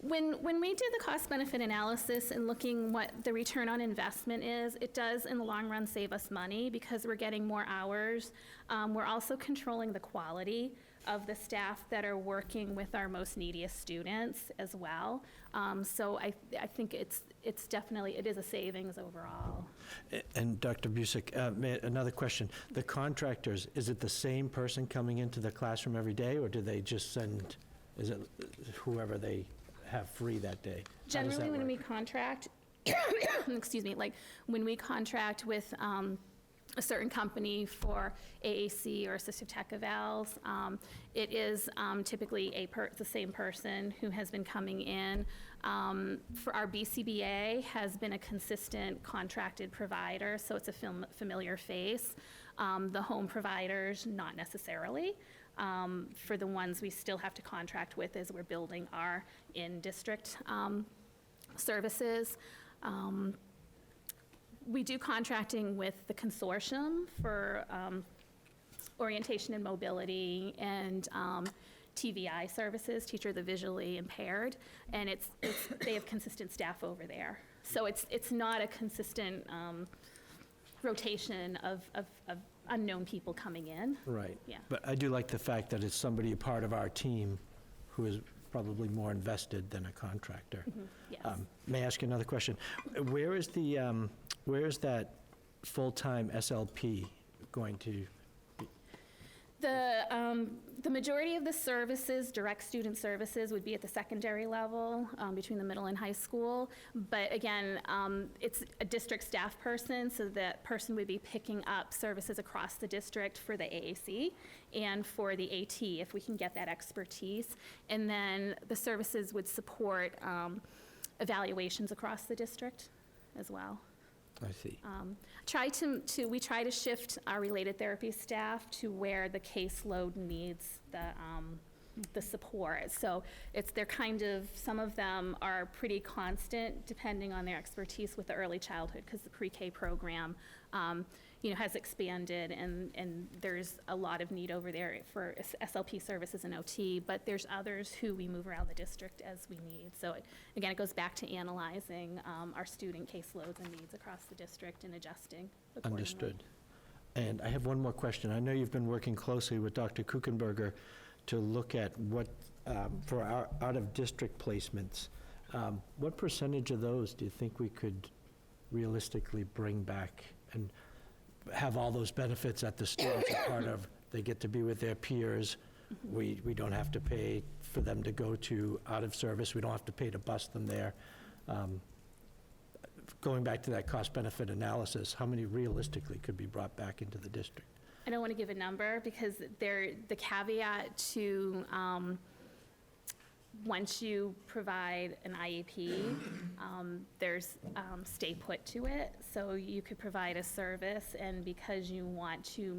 When we do the cost-benefit analysis and looking what the return on investment is, it does in the long run save us money because we're getting more hours. We're also controlling the quality of the staff that are working with our most neediest students as well. So I think it's definitely, it is a savings overall. And Dr. Busick, another question. The contractors, is it the same person coming into the classroom every day, or do they just send, is it whoever they have free that day? How does that Generally, when we work? contract, excuse me, like, when we contract with a certain company for AAC or assistive tech evals, it is typically the same person who has been coming in. For our BCBA has been a consistent contracted provider, so it's a familiar face. The home providers, not necessarily. For the ones we still have to contract with as we're building our in-district services. We do contracting with the consortium for orientation and mobility and TVI services, teacher of the visually impaired, and they have consistent staff over there. So it's not a consistent rotation of unknown people coming in. Right. Yeah. But I do like the fact that it's somebody, a part of our team, who is probably more invested than a contractor. Yes. May I ask you another question? Where is that full-time SLP going to? The majority of the services, direct student services, would be at the secondary level, between the middle and high school. But again, it's a district staff person, so that person would be picking up services across the district for the AAC and for the AT, if we can get that expertise. And then the services would support evaluations across the district as well. I see. We try to shift our related therapy staff to where the caseload needs the support. So they're kind of, some of them are pretty constant depending on their expertise with the early childhood, because the pre-K program has expanded, and there's a lot of need over there for SLP services and OT, but there's others who we move around the district as we need. So again, it goes back to analyzing our student caseloads and needs across the district and adjusting accordingly. Understood. And I have one more question. I know you've been working closely with Dr. Kuchenberger to look at what, for our out-of-district placements, what percentage of those do you think we could realistically bring back and have all those benefits that the students are part of? They get to be with their peers. We don't have to pay for them to go to out of service. We don't have to pay to bus them there. Going back to that cost-benefit analysis, how many realistically could be brought back into the district? I don't want to give a number, because the caveat to once you provide an IEP, there's stay put to it. So you could provide a service, and because you want to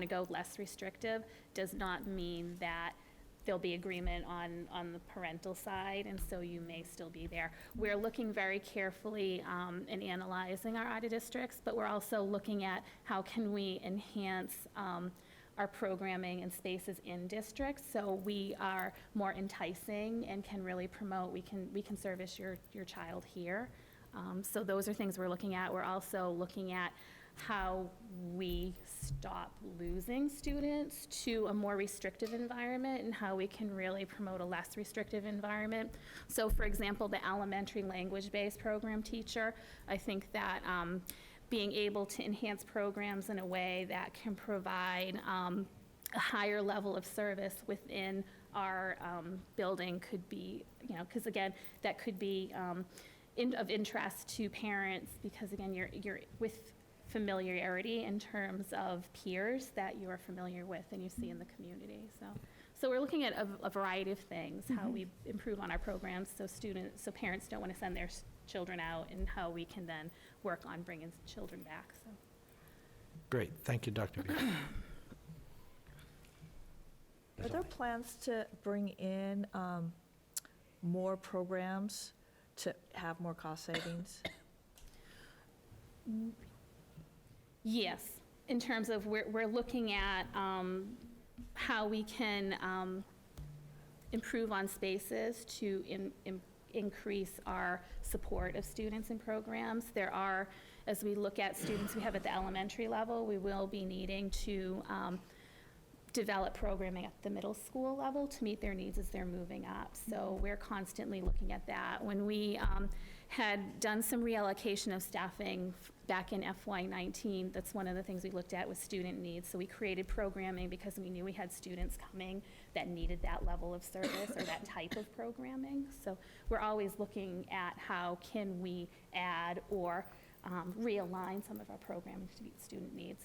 go less restrictive, does not mean that there'll be agreement on the parental side, and so you may still be there. We're looking very carefully and analyzing our out of districts, but we're also looking at how can we enhance our programming and spaces in districts, so we are more enticing and can really promote, we can service your child here. So those are things we're looking at. We're also looking at how we stop losing students to a more restrictive environment, and how we can really promote a less restrictive environment. So for example, the elementary language-based program teacher, I think that being able to enhance programs in a way that can provide a higher level of service within our building could be, because again, that could be of interest to parents, because again, you're with familiarity in terms of peers that you are familiar with and you see in the community. So we're looking at a variety of things, how we improve on our programs so parents don't want to send their children out, and how we can then work on bringing children back. So. Great. Thank you, Dr. Buell. Are there plans to bring in more programs to have more cost savings? Yes, in terms of we're looking at how we can improve on spaces to increase our support of students in programs. There are, as we look at students we have at the elementary level, we will be needing to develop programming at the middle school level to meet their needs as they're moving up. So we're constantly looking at that. When we had done some reallocation of staffing back in FY19, that's one of the things we looked at was student needs. So we created programming because we knew we had students coming that needed that level of service or that type of programming. So we're always looking at how can we add or realign some of our programming to meet student needs.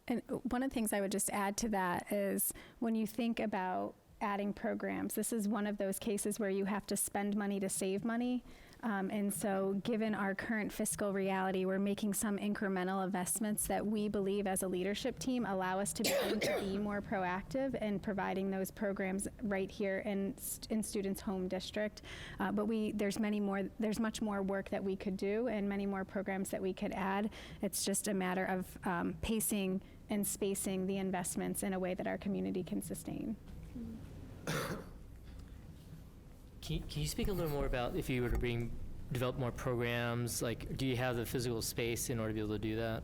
And one of the things I would just add to that is when you think about adding programs, this is one of those cases where you have to spend money to save money. And so given our current fiscal reality, we're making some incremental investments that we believe as a leadership team allow us to begin to be more proactive in providing those programs right here in students' home district. But there's much more work that we could do and many more programs that we could add. It's just a matter of pacing and spacing the investments in a way that our community can sustain. Can you speak a little more about if you were to develop more programs, like do you have the physical space in order to be able to do that?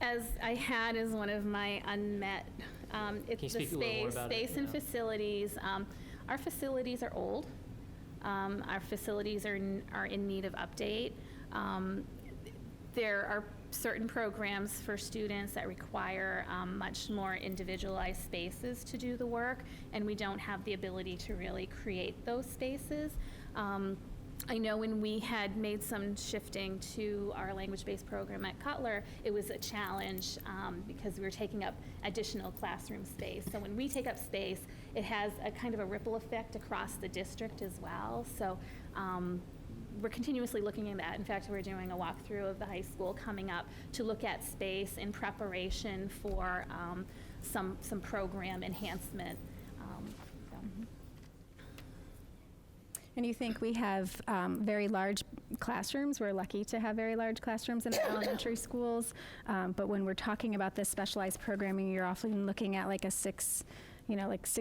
As I had as one of my unmet, it's you the speak a little more about it? space and Yeah. facilities. Our facilities are old. Our facilities are in need of update. There are certain programs for students that require much more individualized spaces to do the work, and we don't have the ability to really create those spaces. I know when we had made some shifting to our language-based program at Cutler, it was a challenge because we were taking up additional classroom space. So when we take up space, it has a kind of a ripple effect across the district as well. So we're continuously looking at that. In fact, we're doing a walkthrough of the high school coming up to look at space in preparation for some program enhancement. And you think we have very large classrooms. We're lucky to have very large classrooms in our elementary schools. But when we're talking about this specialized programming, you're often looking at like six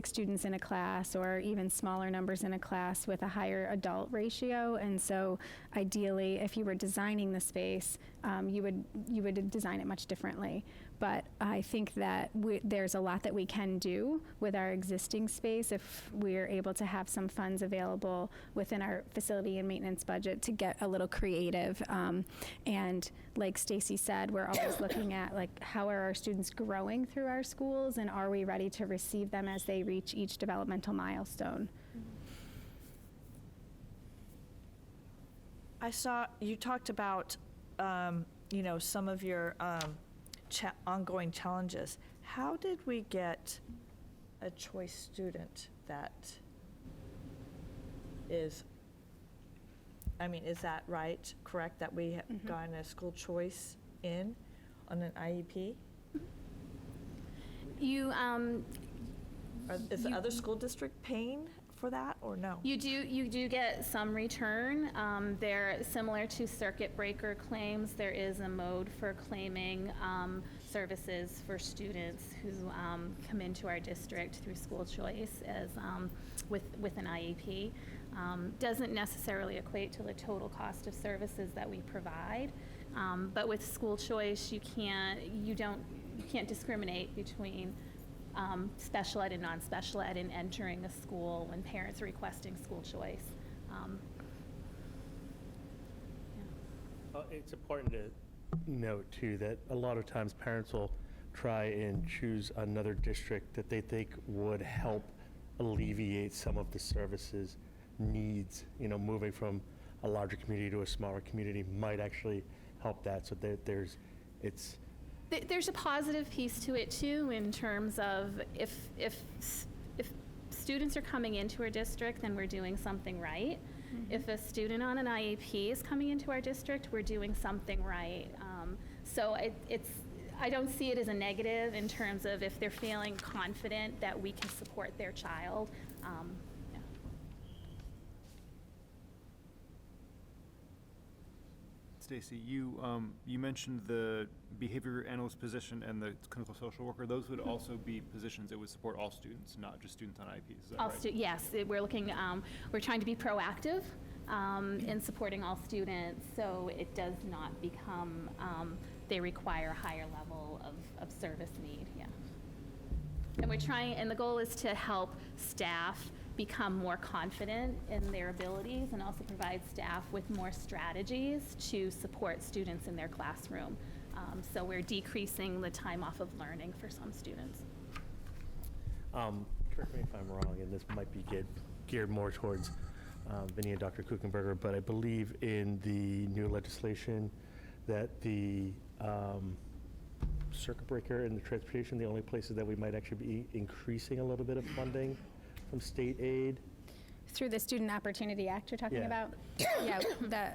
students in a class or even smaller numbers in a class with a higher adult ratio. And so ideally, if you were designing the space, you would design it much differently. But I think that there's a lot that we can do with our existing space if we're able to have some funds available within our facility and maintenance budget to get a little creative. And like Stacy said, we're always looking at like how are our students growing through our schools and are we ready to receive them as they reach each developmental milestone. I saw you talked about, some of your ongoing challenges. How did we get a choice student that is that right, correct, that we have gotten a school choice on an IEP? Is the other school district paying for that or no? You do get some return. They're similar to circuit breaker claims. There is a mode for claiming services for students who come into our district through school choice as with an IEP. Doesn't necessarily equate to the total cost of services that we provide. But with school choice, you can't discriminate between special ed and non-special ed in entering a school when parents are requesting school choice. It's important to note, too, that a lot of times parents will try and choose another district that they think would help alleviate some of the services needs. Moving from a larger community to a smaller community might actually help that. So there's a positive piece to it too, in terms of if students are coming into our district, then we're doing something right. If a student on an IEP is coming into our district, we're doing something right. So I don't see it as a negative in terms of if they're feeling confident that we can support their child. Stacy, you mentioned the behavior analyst position and the clinical social worker. Those would also be positions that would support all students, not just students on IEPs. Is that right? Yes, we're trying to be proactive in supporting all students, so it does not become, they require a higher level of service need, yeah. And we're trying, and the goal is to help staff become more confident in their abilities and also provide staff with more strategies to support students in their classroom. So we're decreasing the time off of learning for some students. Correct me if I'm wrong, and this might be geared more towards Vinnie and Dr. Kuchenberger, but I believe in the new legislation that the circuit breaker and the transportation, the only places that we might actually be increasing a little bit of funding from state aid. Through the Student Opportunity Act you're talking Yeah. about? Yeah,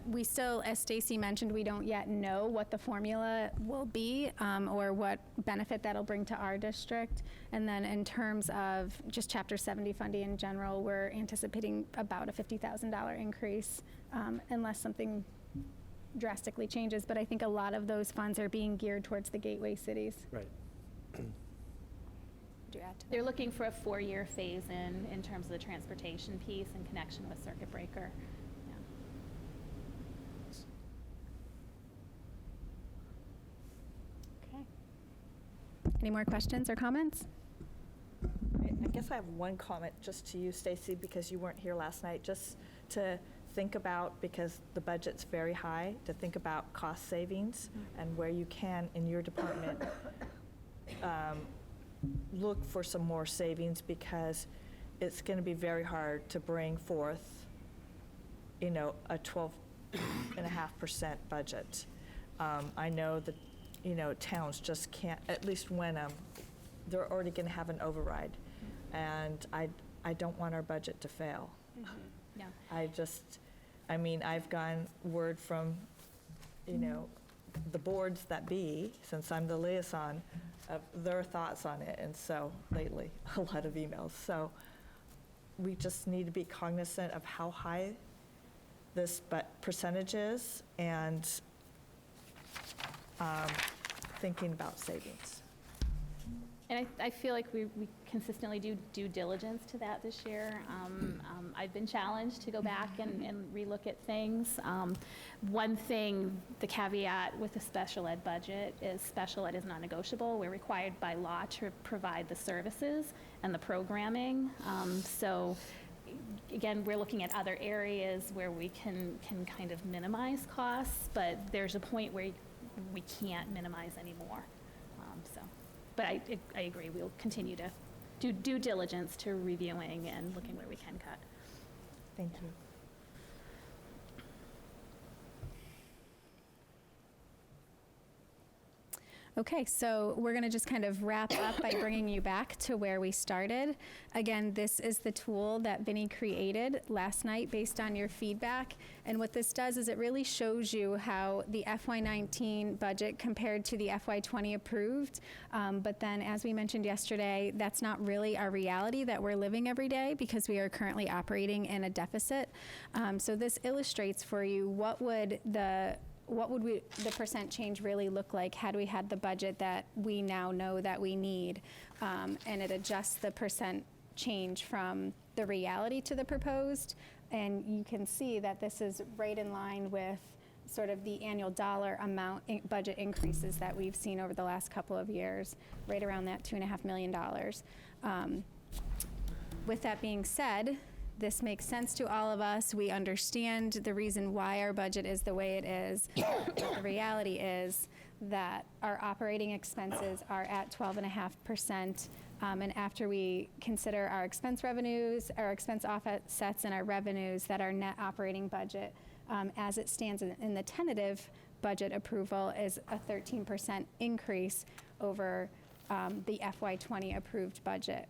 we still, as Stacy mentioned, we don't yet know what the formula will be or what benefit that'll bring to our district. And then in terms of just Chapter 70 funding in general, we're anticipating about a $50,000 increase unless something drastically changes. But I think a lot of those funds are being geared towards the gateway cities. Right. Do you add to that? They're looking for a 4-year phase-in terms of the transportation piece in connection with circuit breaker. Yeah. Okay. Any more questions or comments? I guess I have one comment just to you, Stacy, because you weren't here last night, just to think about, because the budget's very high, to think about cost savings and where you can in your department look for some more savings, because it's going to be very hard to bring forth, a 12.5% budget. I know that, towns just can't, at least Wenham, they're already going to have an override. And I don't want our budget to fail. Yeah. I've gotten word from, the boards that be, since I'm the liaison, of their thoughts on it, and so lately, a lot of emails. So we just need to be cognizant of how high this percentage is, and thinking about savings. And I feel like we consistently do due diligence to that this year. I've been challenged to go back and relook at things. One thing, the caveat with the special ed budget is special ed is non-negotiable. We're required by law to provide the services and the programming. So again, we're looking at other areas where we can kind of minimize costs, but there's a point where we can't minimize anymore. But I agree, we'll continue to do due diligence to reviewing and looking where we can cut. Thank you. Okay, so we're going to just kind of wrap up by bringing you back to where we started. Again, this is the tool that Vinnie created last night based on your feedback. And what this does is it really shows you how the FY19 budget compared to the FY20 approved. But then, as we mentioned yesterday, that's not really our reality that we're living every day, because we are currently operating in a deficit. So this illustrates for you what would the percent change really look like had we had the budget that we now know that we need. And it adjusts the percent change from the reality to the proposed. And you can see that this is right in line with sort of the annual dollar amount budget increases that we've seen over the last couple of years, right around that $2.5 million. With that being said, this makes sense to all of us. We understand the reason why our budget is the way it is. The reality is that our operating expenses are at 12.5%. And after we consider our expense revenues, our expense offsets, and our revenues, that our net operating budget, as it stands in the tentative budget approval, is a 13% increase over the FY20 approved budget.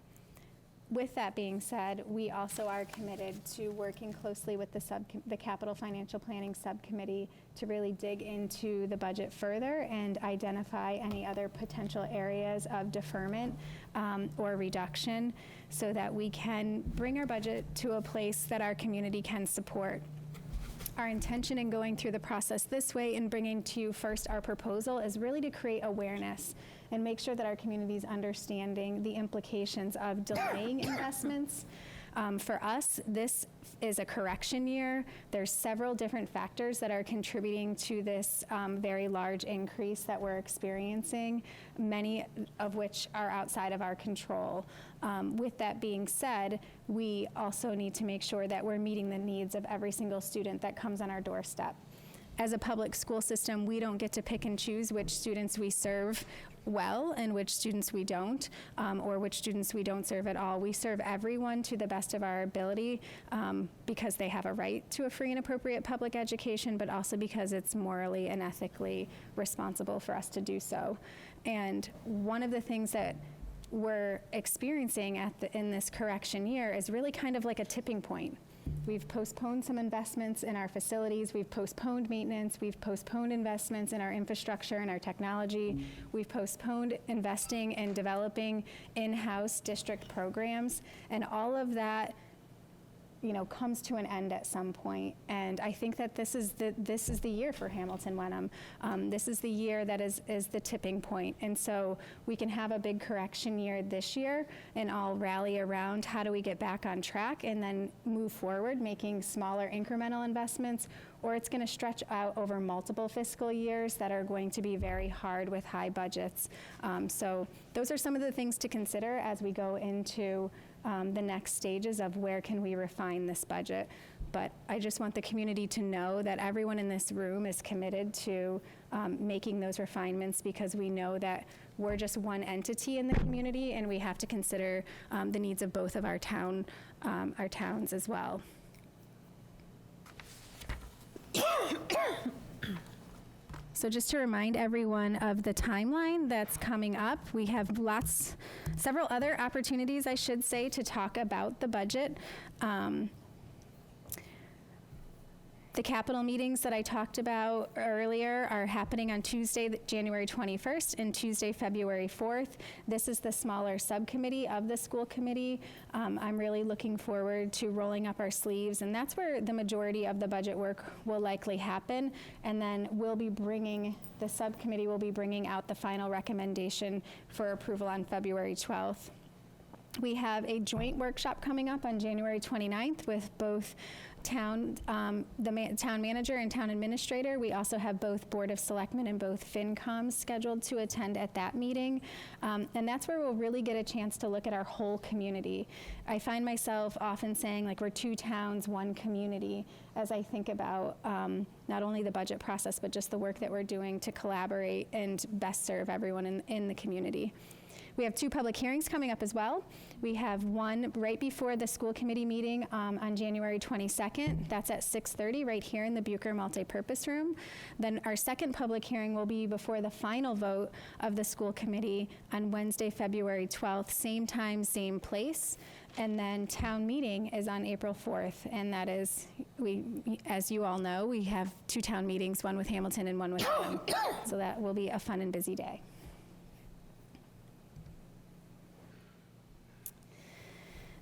With that being said, we also are committed to working closely with the Capital Financial Planning Subcommittee to really dig into the budget further and identify any other potential areas of deferment or reduction, so that we can bring our budget to a place that our community can support. Our intention in going through the process this way and bringing to you first our proposal is really to create awareness and make sure that our community is understanding the implications of delaying investments For us, this is a correction year. There's several different factors that are contributing to this very large increase that we're experiencing, many of which are outside of our control. With that being said, we also need to make sure that we're meeting the needs of every single student that comes on our doorstep. As a public school system, we don't get to pick and choose which students we serve well and which students we don't, or which students we don't serve at all. We serve everyone to the best of our ability because they have a right to a free and appropriate public education, but also because it's morally and ethically responsible for us to do so. And one of the things that we're experiencing in this correction year is really kind of like a tipping point. We've postponed some investments in our facilities. We've postponed maintenance. We've postponed investments in our infrastructure and our technology. We've postponed investing in developing in-house district programs. And all of that, comes to an end at some point. And I think that this is the year for Hamilton Wenham. This is the year that is the tipping point. And so we can have a big correction year this year and all rally around how do we get back on track and then move forward, making smaller incremental investments, or it's going to stretch out over multiple fiscal years that are going to be very hard with high budgets. So those are some of the things to consider as we go into the next stages of where can we refine this budget. But I just want the community to know that everyone in this room is committed to making those refinements, because we know that we're just one entity in the community and we have to consider the needs of both of our towns as well. So just to remind everyone of the timeline that's coming up, we have several other opportunities, I should say, to talk about the budget. The capital meetings that I talked about earlier are happening on Tuesday, January 21st and Tuesday, February 4th. This is the smaller subcommittee of the school committee. I'm really looking forward to rolling up our sleeves, and that's where the majority of the budget work will likely happen. And then the subcommittee will be bringing out the final recommendation for approval on February 12th. We have a joint workshop coming up on January 29th with both town manager and town administrator. We also have both Board of Selectmen and both FinComs scheduled to attend at that meeting. And that's where we'll really get a chance to look at our whole community. I find myself often saying, we're two towns, one community, as I think about not only the budget process, but just the work that we're doing to collaborate and best serve everyone in the community. We have 2 public hearings coming up as well. We have one right before the school committee meeting on January 22nd. That's at 6:30 right here in the Bucher Multipurpose Room. Then our second public hearing will be before the final vote of the school committee on Wednesday, February 12th, same time, same place. And then town meeting is on April 4th, and that is, as you all know, we have 2 town meetings, one with Hamilton and one with Wenham. So that will be a fun and busy day.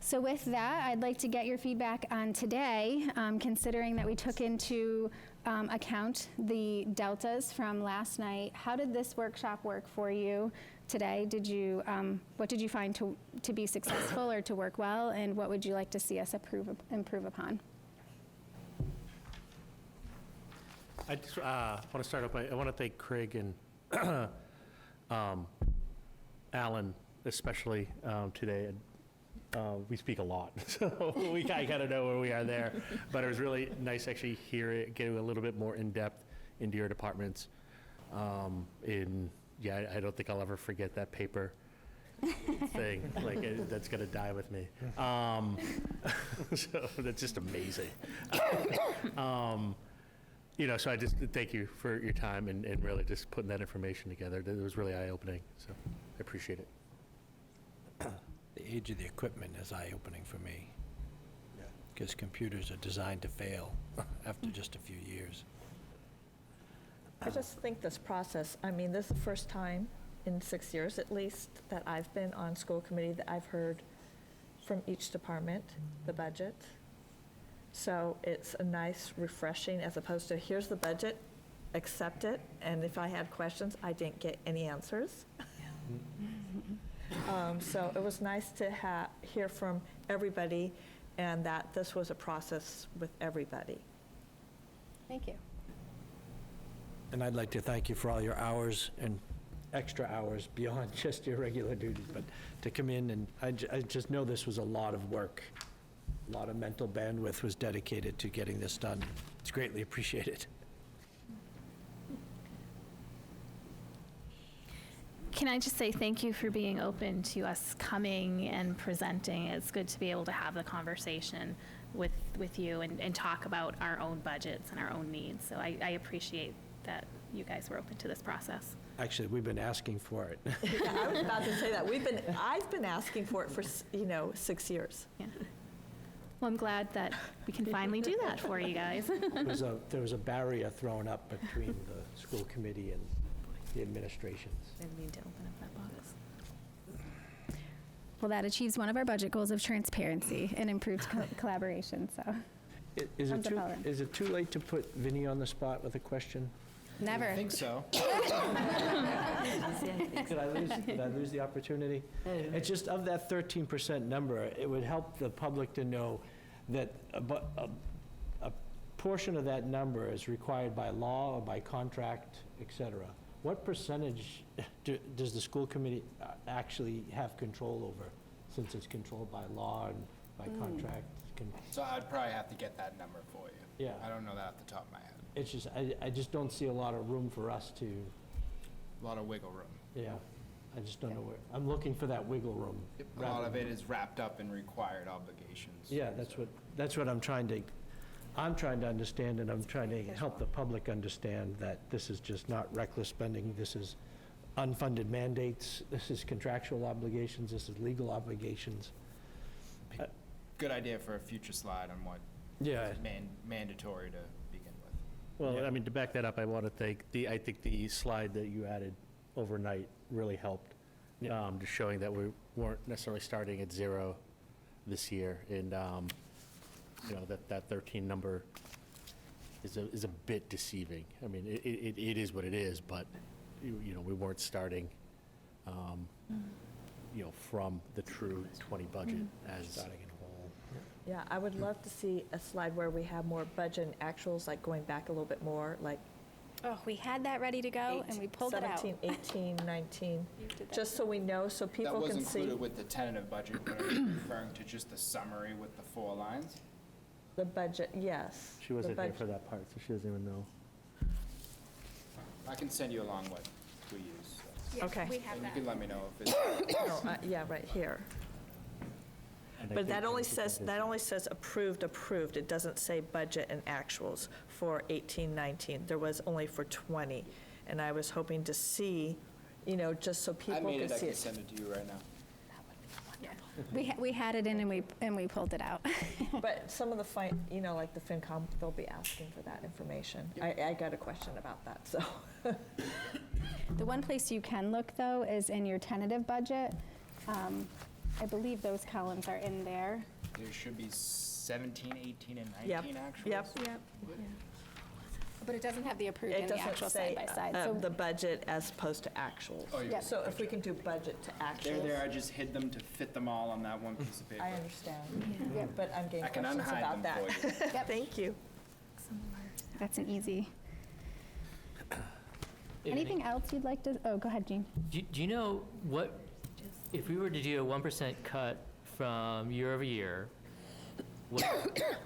So with that, I'd like to get your feedback on today, considering that we took into account the deltas from last night. How did this workshop work for you today? What did you find to be successful or to work well, and what would you like to see us improve upon? I just want to start off I want to thank Craig and Alan especially today. We speak a lot, so I got to know where we are there. But it was really nice to actually hear it, get a little bit more in-depth into your departments. I don't think I'll ever forget that paper thing. That's going to die with me. So that's just amazing. So I just thank you for your time and really just putting that information together. It was really eye-opening, so I appreciate it. The age of the equipment is eye-opening for me, because computers are designed to fail after just a few years. I just think this process, this is the first time in 6 years at least that I've been on school committee that I've heard from each department the budget. So it's a nice refreshing, as opposed to here's the budget, accept it, and if I had questions, I didn't get any answers. So it was nice to hear from everybody and that this was a process with everybody. Thank you. And I'd like to thank you for all your hours and extra hours beyond just your regular duties, but to come in, and I just know this was a lot of work. A lot of mental bandwidth was dedicated to getting this done. It's greatly appreciated. Can I just say thank you for being open to us coming and presenting? It's good to be able to have the conversation with you and talk about our own budgets and our own needs. So I appreciate that you guys were open to this process. Actually, we've been asking for it. Yeah, I was about to say that. I've been asking for it for, 6 years. Yeah. Well, I'm glad that we can finally do that for you guys. There was a barrier thrown up between the school committee and the administrations. Didn't mean to open up that box. Well, that achieves one of our budget goals of transparency and improved collaboration, so. Is Thumbs up, Helen. it too late to put Vinnie on the spot with a question? Never. I think so. Could I lose the opportunity? It's just of that 13% number, it would help the public to know that a portion of that number is required by law or by contract, et cetera. What percentage does the school committee actually have control over, since it's controlled by law and by contract? So I'd probably have to get that number for you. Yeah. I don't know that off the top of my head. It's just, I just don't see a lot of room for us to, A lot of wiggle room. yeah, I just don't know where, I'm looking for that wiggle room. A lot of it is wrapped up in required obligations. Yeah, that's what I'm trying to understand, and I'm trying to help the public understand that this is just not reckless spending. This is unfunded mandates, this is contractual obligations, this is legal obligations. Good idea for a future slide on what Yeah, is mandatory to begin with. Well, Yeah. I mean, to back that up, I want to thank I think the slide that you added overnight really helped. Yeah. Just showing that we weren't necessarily starting at 0 this year, and, that 13 number is a bit deceiving. I mean, it is what it is, but, we weren't starting, from the true 20 budget as. starting in a hole. Yeah, I would love to see a slide where we have more budget and actuals, like going back a little bit more, like Oh, we had that ready to go, and we pulled it out. 17, 18, 19, You did that. just so we know, so That people was can see included with the tentative budget, but are you referring to just the summary with the 4 lines? the budget, yes. She wasn't The here budget. for that part, so she doesn't even know. I can send you along what we use. So. Yeah, Okay. we have And you that. can let me know if it's, No, yeah, right here. And I But that think only that's says approved. It doesn't say budget and actuals for 18, 19. There was only for 20. And I was hoping to see, just so I people made can it, I see can it. send it to you right now. We had it in, and we pulled it out. But some of the, like the FinCom, they'll be asking for that information. I got a question about that, so. The one place you can look, though, is in your tentative budget. I believe those columns are in there. There should be 17, 18, and 19 Yep, actually. yep. But it doesn't have the approved It and the doesn't actual say side by side. the budget as opposed to actuals. Oh, you- Yep. So if we can do budget to They're there, I actuals. just hid them to fit them all on that one piece of paper. I understand, but I'm getting I can questions unhide about them that. for you. Yep. Thank you. That's an easy. Anything else you'd like to, oh, go ahead, Jean. Do you know what, if we were to do a 1% cut from year over year, what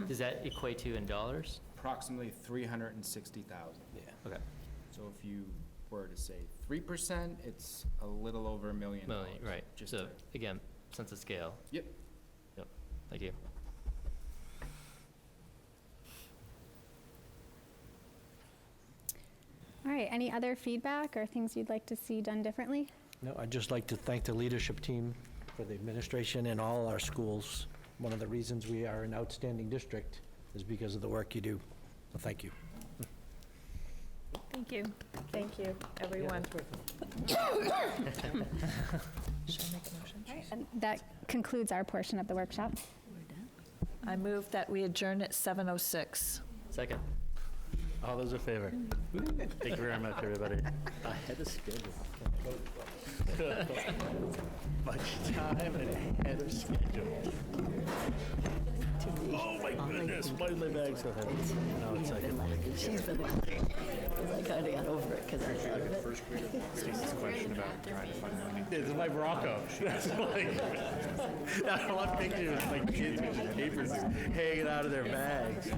does that equate to in dollars? Approximately 360,000. Yeah. Okay. So if you were to say 3%, it's a little over $1 million. Million, right. Just So, to- again, sense of scale. Yep. Yep. Thank you. All right, any other feedback or things you'd like to see done differently? No, I'd just like to thank the leadership team for the administration in all our schools. One of the reasons we are an outstanding district is because of the work you do. So thank you. Thank you. Thank you, everyone. And that concludes our portion of the workshop. I move that we adjourn at 7:06. Second. All those in favor? Thank you very much, everybody. Ahead of schedule. Much time and ahead of schedule. to be. Oh my goodness, why is my bag so heavy? No, it's like, She's been laughing, because I kind of got over it, because I thought of it. Stacy's question about trying to find money. it's my Bronco. That's like, I want pictures of like kids with papers hanging out of their bags.